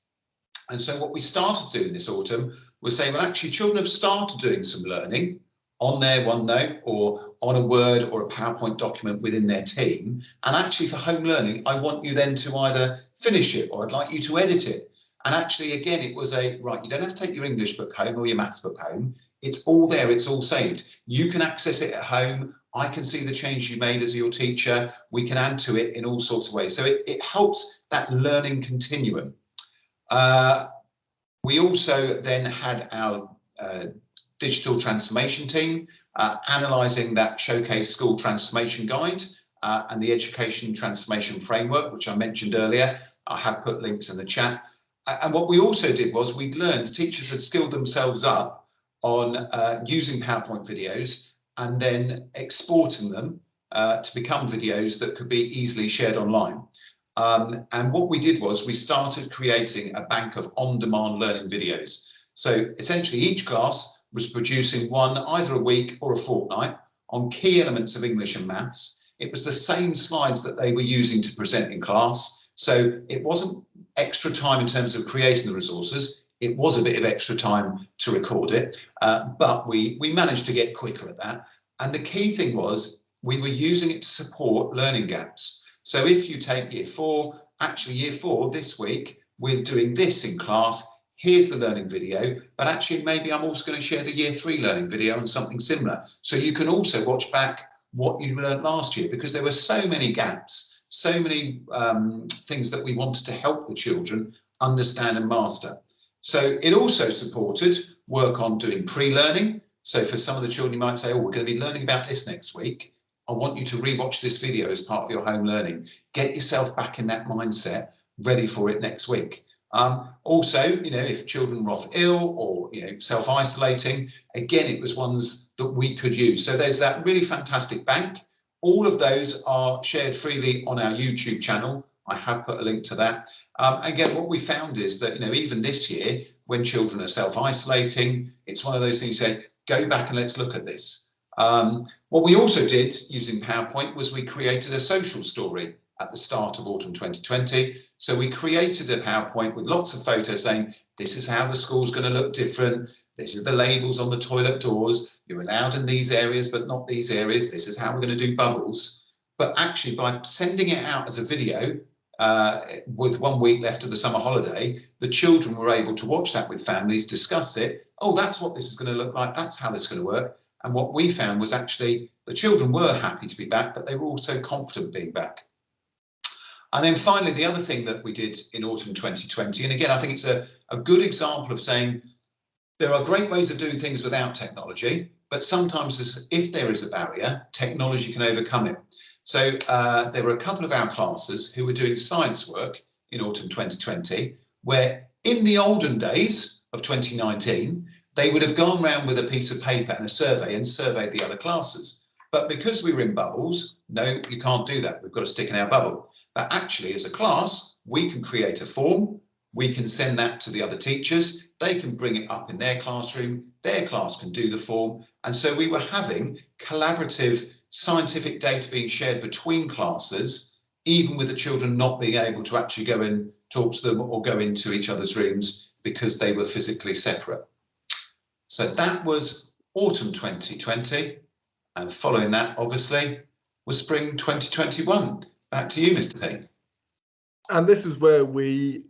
And so what we started doing this autumn was saying, well, actually children have started doing some learning on their OneNote or on a Word or a PowerPoint document within their team. And actually for home learning, I want you then to either finish it or I'd like you to edit it. And actually, again, it was right, you don't have to take your English book home or your maths book home. It's all there, it's all saved. You can access it at home. I can see the change you made as your teacher. We can add to it in all sorts of ways. So it helps that learning continuum. We also then had our digital transformation team analysing that Showcase School Transformation Guide and the Education Transformation Framework, which I mentioned earlier. I have put links in the chat. And what we also did was we'd learned, teachers had skilled themselves up on using PowerPoint videos and then exporting them to become videos that could be easily shared online. And what we did was we started creating a bank of on-demand learning videos. So essentially each class was producing one either a week or a fortnight on key elements of English and maths. It was the same slides that they were using to present in class. So it wasn't extra time in terms of creating the resources. It was a bit of extra time to record it, but we managed to get quicker at that. And the key thing was we were using it to support learning gaps. So if you take year 4, actually year 4 this week, we're doing this in class. Here's the learning video, but actually maybe I'm also going to share the year 3 learning video and something similar. So you can also watch back what you learned last year, because there were so many gaps, so many things that we wanted to help the children understand and master. So it also supported work on doing pre-learning. So for some of the children, you might say, oh, we're going to be learning about this next week. I want you to rewatch this video as part of your home learning. Get yourself back in that mindset, ready for it next week. Also, you know, if children were off ill or, you know, self-isolating, again, it was ones that we could use. So there's that really fantastic bank. All of those are shared freely on our YouTube channel. I have put a link to that. Again, what we found is that, you know, even this year, when children are self-isolating, it's one of those things you say, go back and let's look at this. What we also did using PowerPoint was we created a social story at the start of autumn 2020. So we created a PowerPoint with lots of photos saying, this is how the school's going to look different. This is the labels on the toilet doors. You're allowed in these areas, but not these areas. This is how we're going to do bubbles. But actually, by sending it out as a video, with 1 week left of the summer holiday, the children were able to watch that with families, discuss it. Oh, that's what this is going to look like. That's how this is going to work. And what we found was actually the children were happy to be back, but they were also confident being back. And then finally, the other thing that we did in autumn 2020, and again, I think it's a good example of saying there are great ways of doing things without technology, but sometimes if there is a barrier, technology can overcome it. So there were a couple of our classes who were doing science work in autumn 2020, where in the olden days of 2019, they would have gone around with a piece of paper and a survey and surveyed the other classes. But because we were in bubbles, no, you can't do that. We've got to stick in our bubble. But actually, as a class, we can create a form. We can send that to the other teachers. They can bring it up in their classroom. Their class can do the form. And so we were having collaborative scientific data being shared between classes, even with the children not being able to actually go and talk to them or go into each other's rooms because they were physically separate. So that was autumn 2020. And following that, obviously, was spring 2021. Back to you, Mr. P. And this is where we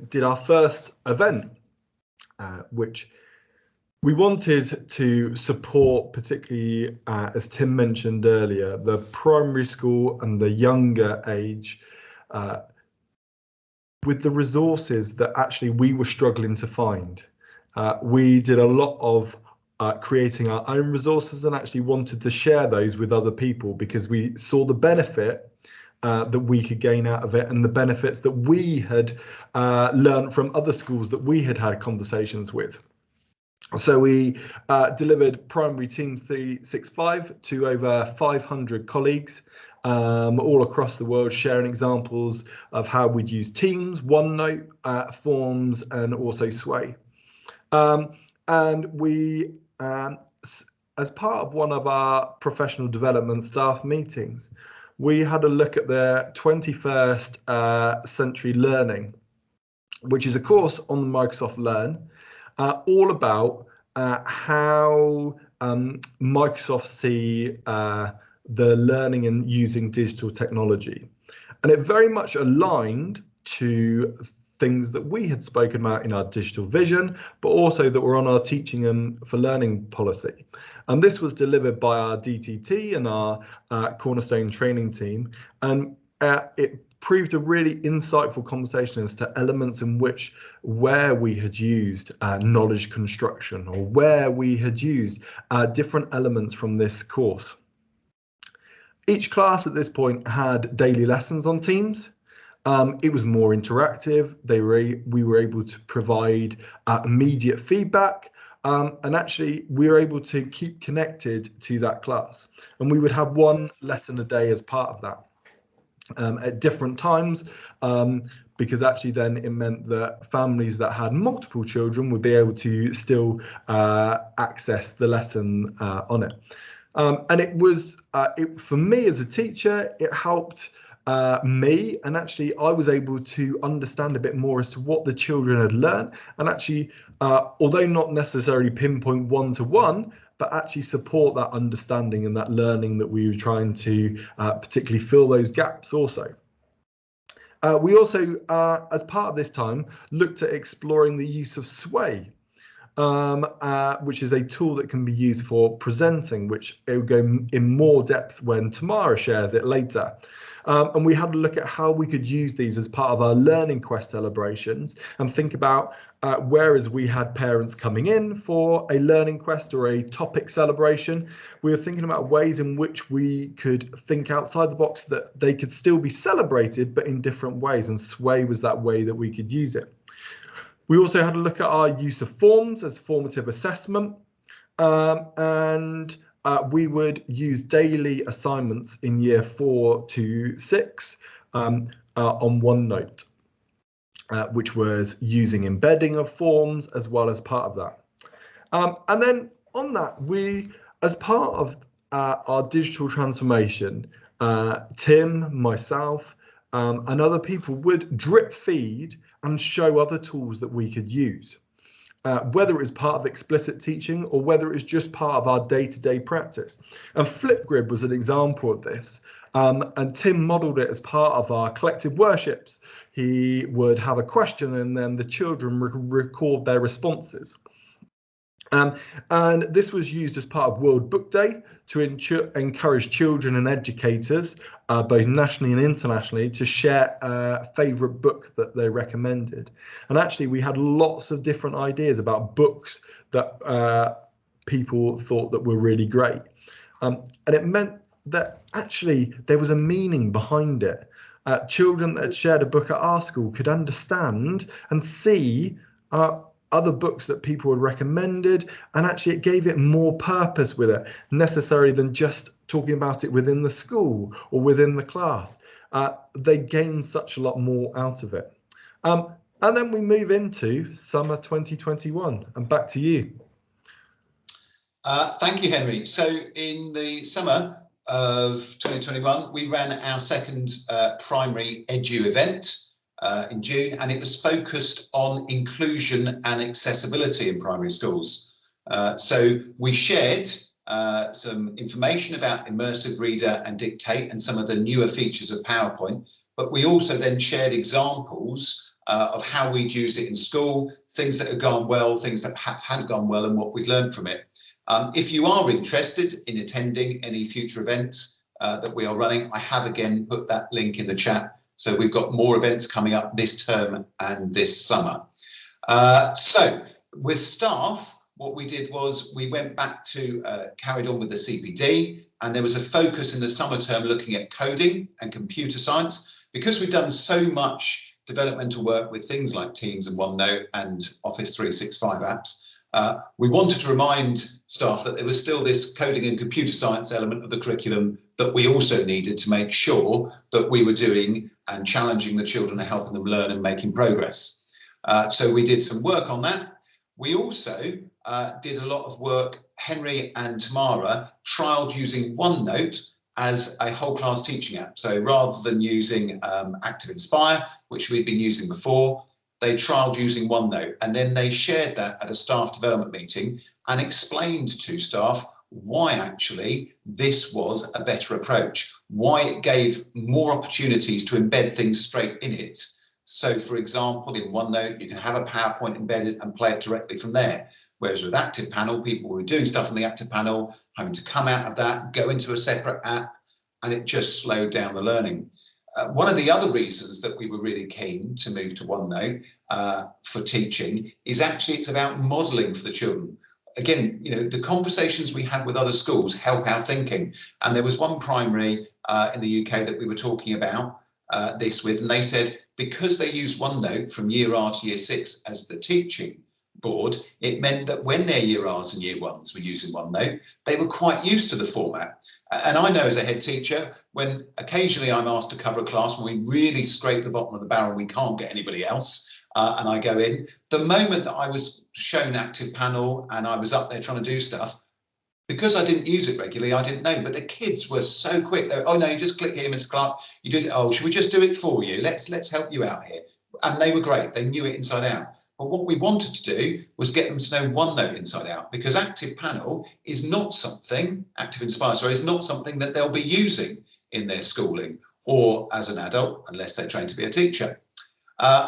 did our first event, which we wanted to support, particularly, as Tim mentioned earlier, the primary school and the younger age, with the resources that actually we were struggling to find. We did a lot of creating our own resources and actually wanted to share those with other people because we saw the benefit that we could gain out of it and the benefits that we had learned from other schools that we had had conversations with. So we delivered primary Teams 365 to over 500 colleagues all across the world, sharing examples of how we'd use Teams, OneNote, Forms, and also Sway. And we, as part of one of our professional development staff meetings, we had a look at their 21st Century Learning, which is a course on Microsoft Learn, all about how Microsoft see the learning and using digital technology. And it very much aligned to things that we had spoken about in our digital vision, but also that were on our teaching and for learning policy. And this was delivered by our DTT and our Cornerstone training team. And it proved a really insightful conversation as to elements in which where we had used knowledge construction or where we had used different elements from this course. Each class at this point had daily lessons on Teams. It was more interactive. We were able to provide immediate feedback. And actually, we were able to keep connected to that class. And we would have one lesson a day as part of that. At different times, because actually then it meant that families that had multiple children would be able to still access the lesson on it. And it was, for me as a teacher, it helped me, and actually I was able to understand a bit more as to what the children had learned, and actually, although not necessarily pinpoint one-to-one, but actually support that understanding and that learning that we were trying to particularly fill those gaps also. We also, as part of this time, looked at exploring the use of Sway, which is a tool that can be used for presenting, which it will go in more depth when Tamara shares it later. And we had a look at how we could use these as part of our Learning Quest celebrations and think about whereas we had parents coming in for a Learning Quest or a topic celebration, we were thinking about ways in which we could think outside the box that they could still be celebrated, but in different ways. And Sway was that way that we could use it. We also had a look at our use of forms as formative assessment, and we would use daily assignments in year 4 to 6 on OneNote, which was using embedding of forms as well as part of that. And then on that, we, as part of our digital transformation, Tim, myself, and other people would drip feed and show other tools that we could use. Whether it was part of explicit teaching or whether it was just part of our day-to-day practice. And Flipgrid was an example of this. And Tim modelled it as part of our collective worships. He would have a question and then the children record their responses. And this was used as part of World Book Day to encourage children and educators, both nationally and internationally, to share a favourite book that they recommended. And actually, we had lots of different ideas about books that people thought that were really great. And it meant that actually there was a meaning behind it. Children that had shared a book at our school could understand and see other books that people had recommended, and actually it gave it more purpose with it, necessary than just talking about it within the school or within the class. They gained such a lot more out of it. And then we move into summer 2021, and back to you. Thank you, Henry. So in the summer of 2021, we ran our second primary Edu event in June, and it was focused on inclusion and accessibility in primary schools. So we shared some information about Immersive Reader and Dictate and some of the newer features of PowerPoint, but we also then shared examples of how we'd used it in school, things that had gone well, things that perhaps hadn't gone well, and what we'd learned from it. If you are interested in attending any future events that we are running, I have again put that link in the chat. So we've got more events coming up this term and this summer. So with staff, what we did was we went back to carried on with the CPD, and there was a focus in the summer term looking at coding and computer science. Because we've done so much developmental work with things like Teams and OneNote and Office 365 apps, we wanted to remind staff that there was still this coding and computer science element of the curriculum that we also needed to make sure that we were doing and challenging the children and helping them learn and making progress. So we did some work on that. We also did a lot of work. Henry and Tamara trialled using OneNote as a whole class teaching app. So rather than using Active Inspire, which we'd been using before, they trialled using OneNote, and then they shared that at a staff development meeting and explained to staff why actually this was a better approach, why it gave more opportunities to embed things straight in it. So for example, in OneNote, you can have a PowerPoint embedded and play it directly from there. Whereas with Active Panel, people were doing stuff on the Active Panel, having to come out of that, go into a separate app, and it just slowed down the learning. One of the other reasons that we were really keen to move to OneNote for teaching is actually it's about modelling for the children. Again, you know, the conversations we had with other schools help our thinking. And there was one primary in the UK that we were talking about this with, and they said because they use OneNote from Year R to Year 6 as the teaching board, it meant that when their Year R's and Year 1s were using OneNote, they were quite used to the format. And I know as a head teacher, when occasionally I'm asked to cover a class when we really scrape the bottom of the barrel, we can't get anybody else, and I go in, the moment that I was shown Active Panel and I was up there trying to do stuff, because I didn't use it regularly, I didn't know, but the kids were so quick. They were, oh no, you just click here, Mr. Clark, you did it. Oh, should we just do it for you? Let's help you out here. And they were great. They knew it inside out. But what we wanted to do was get them to know OneNote inside out, because Active Panel is not something, Active Inspire, sorry, is not something that they'll be using in their schooling or as an adult, unless they're trained to be a teacher.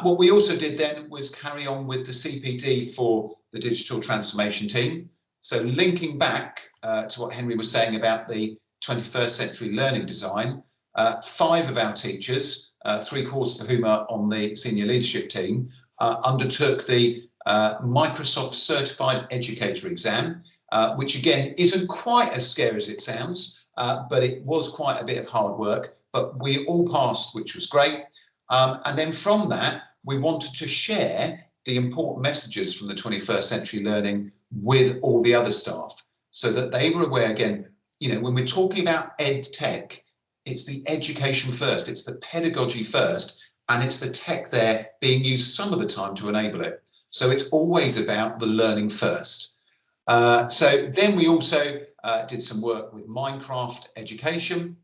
What we also did then was carry on with the CPD for the digital transformation team. So linking back to what Henry was saying about the 21st century learning design, 5 of our teachers, 3/4 of whom are on the senior leadership team, undertook the Microsoft Certified Educator exam, which again isn't quite as scary as it sounds, but it was quite a bit of hard work, but we all passed, which was great. And then from that, we wanted to share the important messages from the 21st century learning with all the other staff so that they were aware. Again, you know, when we're talking about ed tech, it's the education first, it's the pedagogy first, and it's the tech there being used some of the time to enable it. So it's always about the learning first. So then we also did some work with Minecraft education.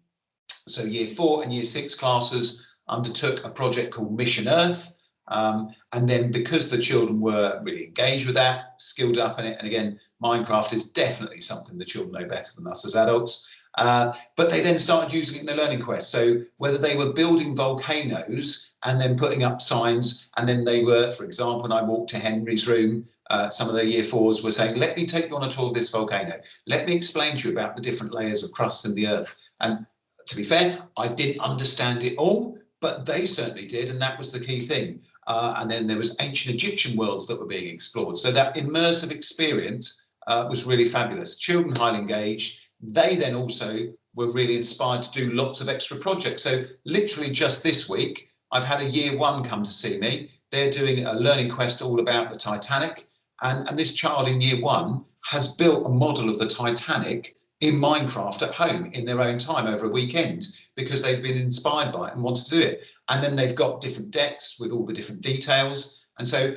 So year 4 and year 6 classes undertook a project called Mission Earth. And then because the children were really engaged with that, skilled up in it, and again, Minecraft is definitely something the children know better than us as adults, but they then started using it in their learning quest. So whether they were building volcanoes and then putting up signs, and then they were, for example, when I walked to Henry's room, some of the year 4s were saying, let me take you on a tour of this volcano. Let me explain to you about the different layers of crust in the earth. And to be fair, I didn't understand it all, but they certainly did, and that was the key thing. And then there was ancient Egyptian worlds that were being explored. So that immersive experience was really fabulous. Children highly engaged. They then also were really inspired to do lots of extra projects. So literally just this week, I've had a year 1 come to see me. They're doing a learning quest all about the Titanic. And this child in year 1 has built a model of the Titanic in Minecraft at home in their own time over a weekend, because they've been inspired by it and want to do it. And then they've got different decks with all the different details. And so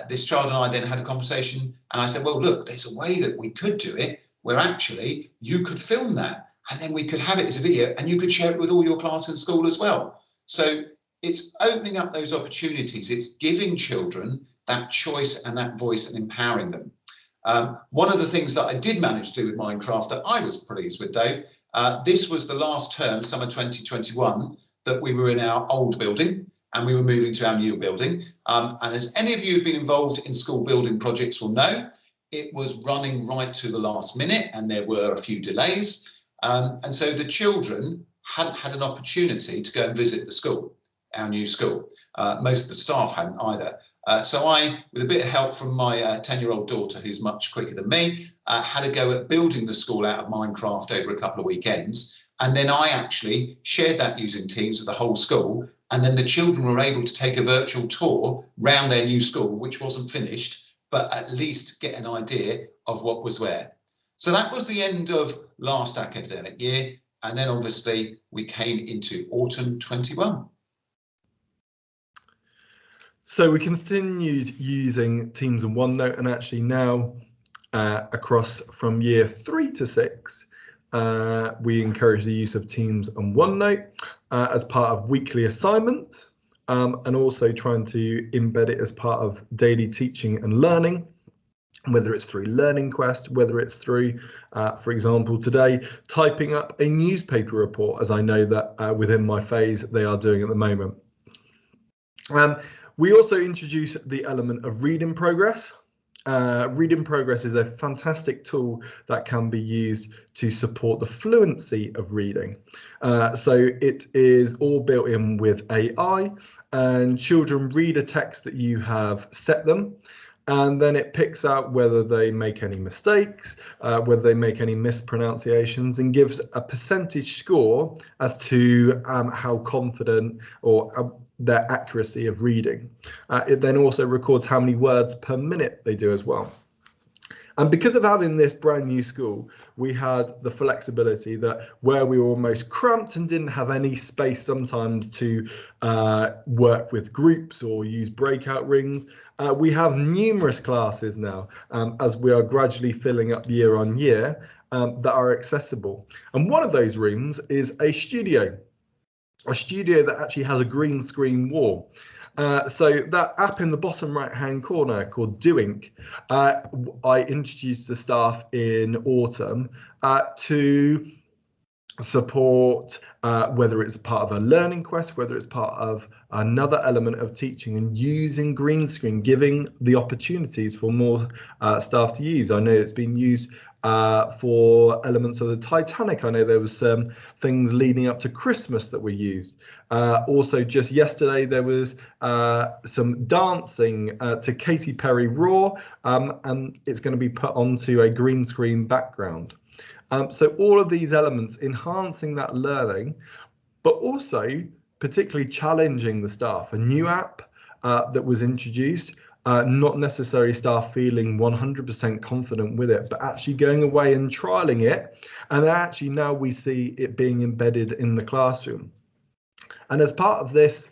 this child and I then had a conversation, and I said, well, look, there's a way that we could do it where actually you could film that, and then we could have it as a video, and you could share it with all your class and school as well. So it's opening up those opportunities. It's giving children that choice and that voice and empowering them. One of the things that I did manage to do with Minecraft that I was pleased with, though, this was the last term, summer 2021, that we were in our old building and we were moving to our new building. And as any of you who've been involved in school building projects will know, it was running right to the last minute and there were a few delays. And so the children hadn't had an opportunity to go and visit the school, our new school. Most of the staff hadn't either. So I, with a bit of help from my 10-year-old daughter, who's much quicker than me, had a go at building the school out of Minecraft over a couple of weekends. And then I actually shared that using Teams with the whole school. And then the children were able to take a virtual tour round their new school, which wasn't finished, but at least get an idea of what was there. So that was the end of last academic year. And then obviously we came into autumn 21. So we continued using Teams and OneNote, and actually now across from year 3 to 6, we encourage the use of Teams and OneNote as part of weekly assignments, and also trying to embed it as part of daily teaching and learning, whether it's through Learning Quest, whether it's through, for example, today, typing up a newspaper report, as I know that within my phase they are doing at the moment. We also introduced the element of reading progress. Reading progress is a fantastic tool that can be used to support the fluency of reading. So it is all built in with AI, and children read a text that you have set them, and then it picks out whether they make any mistakes, whether they make any mispronunciations, and gives a percentage score as to how confident or their accuracy of reading. It then also records how many words per minute they do as well. And because of having this brand new school, we had the flexibility that where we were almost cramped and didn't have any space sometimes to work with groups or use breakout rooms, we have numerous classes now as we are gradually filling up year on year that are accessible. And one of those rooms is a studio that actually has a green screen wall. So that app in the bottom right hand corner called Doink, I introduced the staff in autumn to support whether it's part of a learning quest, whether it's part of another element of teaching, and using green screen, giving the opportunities for more staff to use. I know it's been used for elements of the Titanic. I know there was some things leading up to Christmas that were used. Also, just yesterday there was some dancing to Katy Perry Raw, and it's going to be put onto a green screen background. So all of these elements enhancing that learning, but also particularly challenging the staff. A new app that was introduced, not necessarily staff feeling 100% confident with it, but actually going away and trialing it. And actually now we see it being embedded in the classroom. And as part of this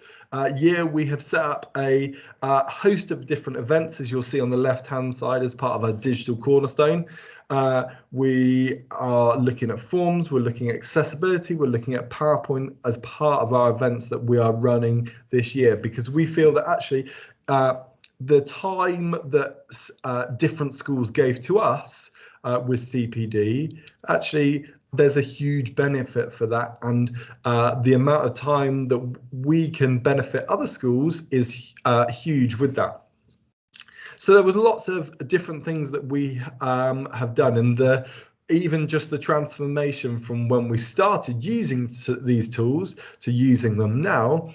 year, we have set up a host of different events, as you'll see on the left-hand side, as part of our digital Cornerstone. We are looking at forms, we're looking at accessibility, we're looking at PowerPoint as part of our events that we are running this year, because we feel that actually the time that different schools gave to us with CPD, actually there's a huge benefit for that, and the amount of time that we can benefit other schools is huge with that. So there was lots of different things that we have done, and even just the transformation from when we started using these tools to using them now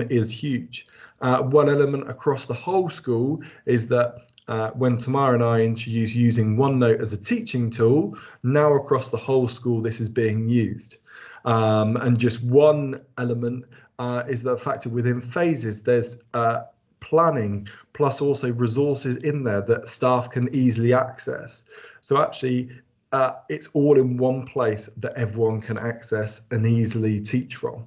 is huge. One element across the whole school is that when Tamara and I introduced using OneNote as a teaching tool, now across the whole school this is being used. And just one element is the fact that within phases there's planning plus also resources in there that staff can easily access. So actually it's all in one place that everyone can access and easily teach from.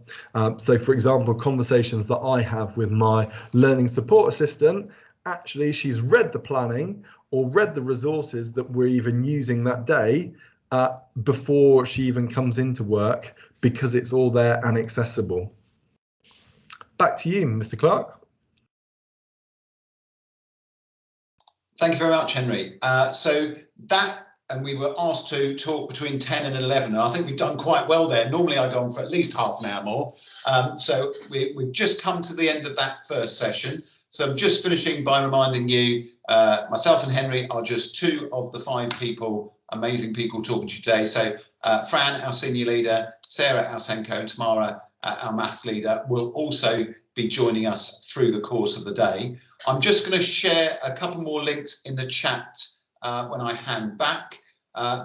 So for example, conversations that I have with my learning support assistant, actually she's read the planning or read the resources that we're even using that day before she even comes into work, because it's all there and accessible. Back to you, Mr. Clark. Thank you very much, Henry. And we were asked to talk between 10 and 11, and I think we've done quite well there. Normally I go on for at least half an hour more. So we've just come to the end of that first session. So I'm just finishing by reminding you, myself and Henry are just two of the 5 people, amazing people talking to you today. So Fran, our senior leader, Sarah, our Senko, and Tamara, our maths leader, will also be joining us through the course of the day. I'm just going to share a couple more links in the chat when I hand back,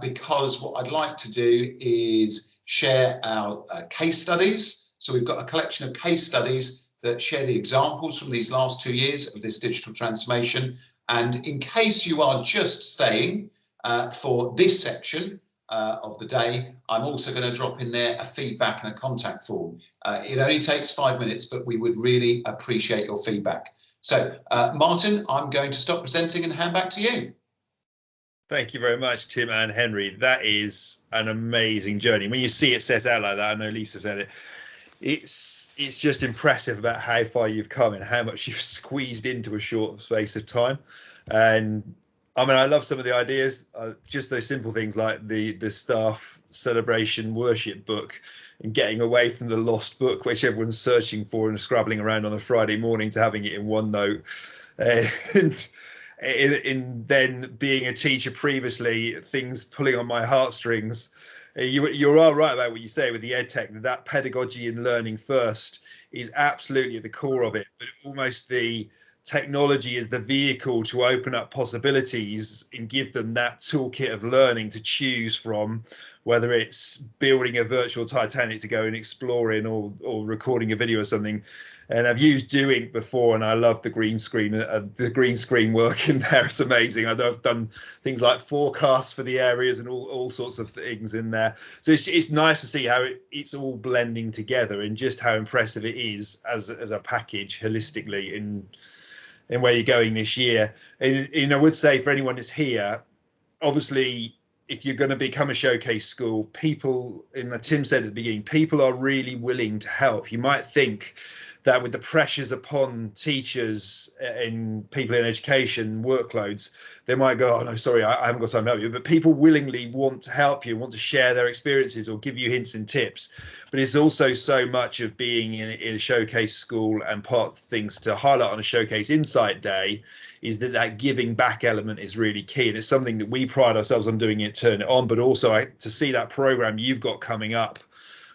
because what I'd like to do is share our case studies. So we've got a collection of case studies that share the examples from these last 2 years of this digital transformation. And in case you are just staying for this section of the day, I'm also going to drop in there a feedback and a contact form. It only takes 5 minutes, but we would really appreciate your feedback. So Martin, I'm going to stop presenting and hand back to you. Thank you very much, Tim and Henry. That is an amazing journey. When you see it set out like that, I know Lisa said it, it's just impressive about how far you've come and how much you've squeezed into a short space of time. And I mean, I love some of the ideas, just those simple things like the staff celebration worship book and getting away from the lost book, which everyone's searching for and scrabbling around on a Friday morning, to having it in OneNote. And in then being a teacher previously, things pulling on my heartstrings. You are right about what you say with the EdTech, that pedagogy and learning first is absolutely at the core of it, but almost the technology is the vehicle to open up possibilities and give them that toolkit of learning to choose from, whether it's building a virtual Titanic to go and exploring or recording a video or something. And I've used Doink before, and I love the green screen. The green screen work in there is amazing. I've done things like forecasts for the areas and all sorts of things in there. So it's nice to see how it's all blending together and just how impressive it is as a package holistically in where you're going this year. And I would say for anyone that's here, obviously, if you're going to become a showcase school, people, and Tim said at the beginning, people are really willing to help. You might think that with the pressures upon teachers and people in education workloads, they might go, oh no, sorry, I haven't got time to help you. But people willingly want to help you, want to share their experiences or give you hints and tips. But it's also so much of being in a showcase school, and part of things to highlight on a showcase insight day is that giving back element is really key. And it's something that we pride ourselves on doing it, Turn It On, but also to see that program you've got coming up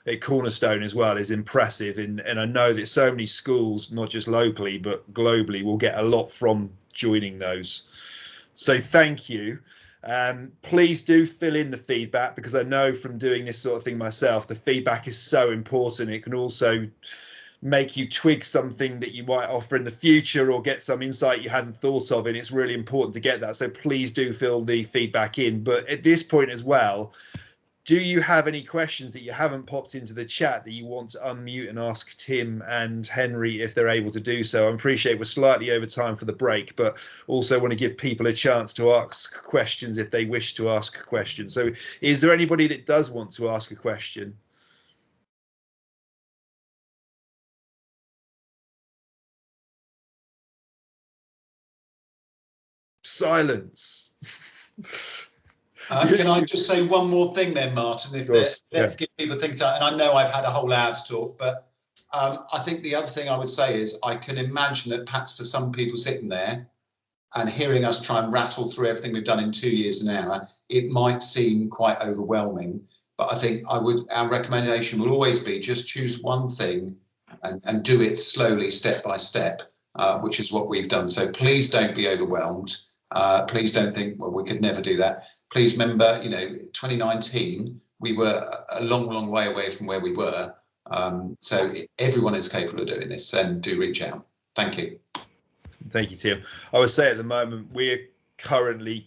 at Cornerstone as well is impressive. And I know that so many schools, not just locally, but globally, will get a lot from joining those. So thank you. Please do fill in the feedback, because I know from doing this sort of thing myself, the feedback is so important. It can also make you twig something that you might offer in the future or get some insight you hadn't thought of, and it's really important to get that. So please do fill the feedback in. But at this point as well, do you have any questions that you haven't popped into the chat that you want to unmute and ask Tim and Henry if they're able to do so? I appreciate we're slightly over time for the break, but also want to give people a chance to ask questions if they wish to ask a question. So is there anybody that does want to ask a question? Silence. Can I just say one more thing then, Martin, if that give people think to, and I know I've had a whole hour to talk, but I think the other thing I would say is I can imagine that perhaps for some people sitting there and hearing us try and rattle through everything we've done in 2 years an hour, it might seem quite overwhelming. But I think our recommendation will always be just choose one thing and do it slowly, step by step, which is what we've done. So please don't be overwhelmed. Please don't think, well, we could never do that. Please remember, 2019, we were a long, long way away from where we were. So everyone is capable of doing this, and do reach out. Thank you. Thank you, Tim. I would say at the moment, we're currently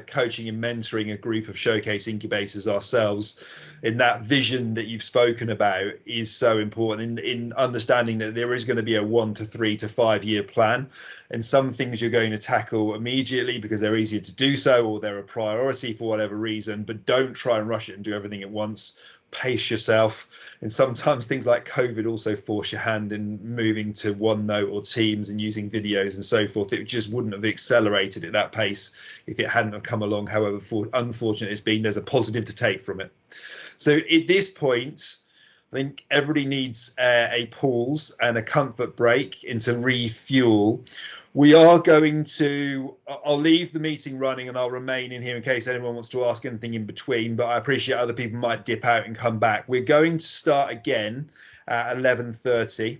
coaching and mentoring a group of showcase incubators ourselves, in that vision that you've spoken about is so important in understanding that there is going to be a 1 to 3 to 5 year plan, and some things you're going to tackle immediately because they're easier to do so or they're a priority for whatever reason, but don't try and rush it and do everything at once. Pace yourself. And sometimes things like COVID also force your hand in moving to OneNote or Teams and using videos and so forth. It just wouldn't have accelerated at that pace if it hadn't have come along. However unfortunate it's been, there's a positive to take from it. So at this point, I think everybody needs a pause and a comfort break and to refuel. We are going to, I'll leave the meeting running and I'll remain in here in case anyone wants to ask anything in between, but I appreciate other people might dip out and come back. We're going to start again at 11:30.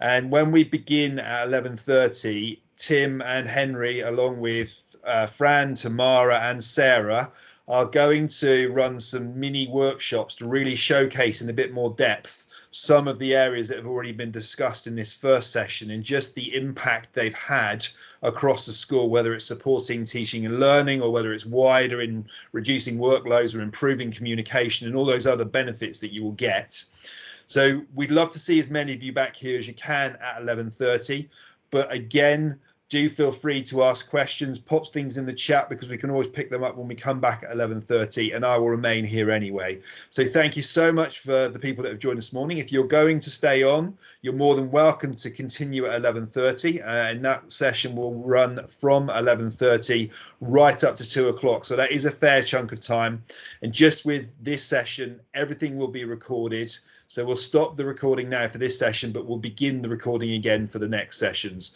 And when we begin at 11:30, Tim and Henry, along with Fran, Tamara and Sarah, are going to run some mini workshops to really showcase in a bit more depth some of the areas that have already been discussed in this first session and just the impact they've had across the school, whether it's supporting teaching and learning or whether it's wider in reducing workloads or improving communication and all those other benefits that you will get. So we'd love to see as many of you back here as you can at 11:30. But again, do feel free to ask questions, pop things in the chat because we can always pick them up when we come back at 11:30, and I will remain here anyway. So thank you so much for the people that have joined this morning. If you're going to stay on, you're more than welcome to continue at 11:30, and that session will run from 11:30 right up to 2 o'clock. So that is a fair chunk of time. And just with this session, everything will be recorded. So we'll stop the recording now for this session, but we'll begin the recording again for the next sessions.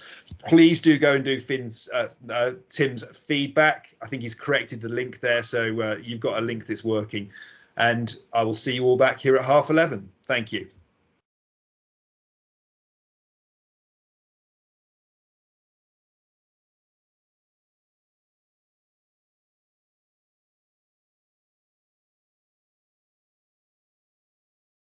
Please do go and do Tim's feedback. I think he's corrected the link there, so you've got a link that's working. And I will see you all back here at 11:30. Thank you.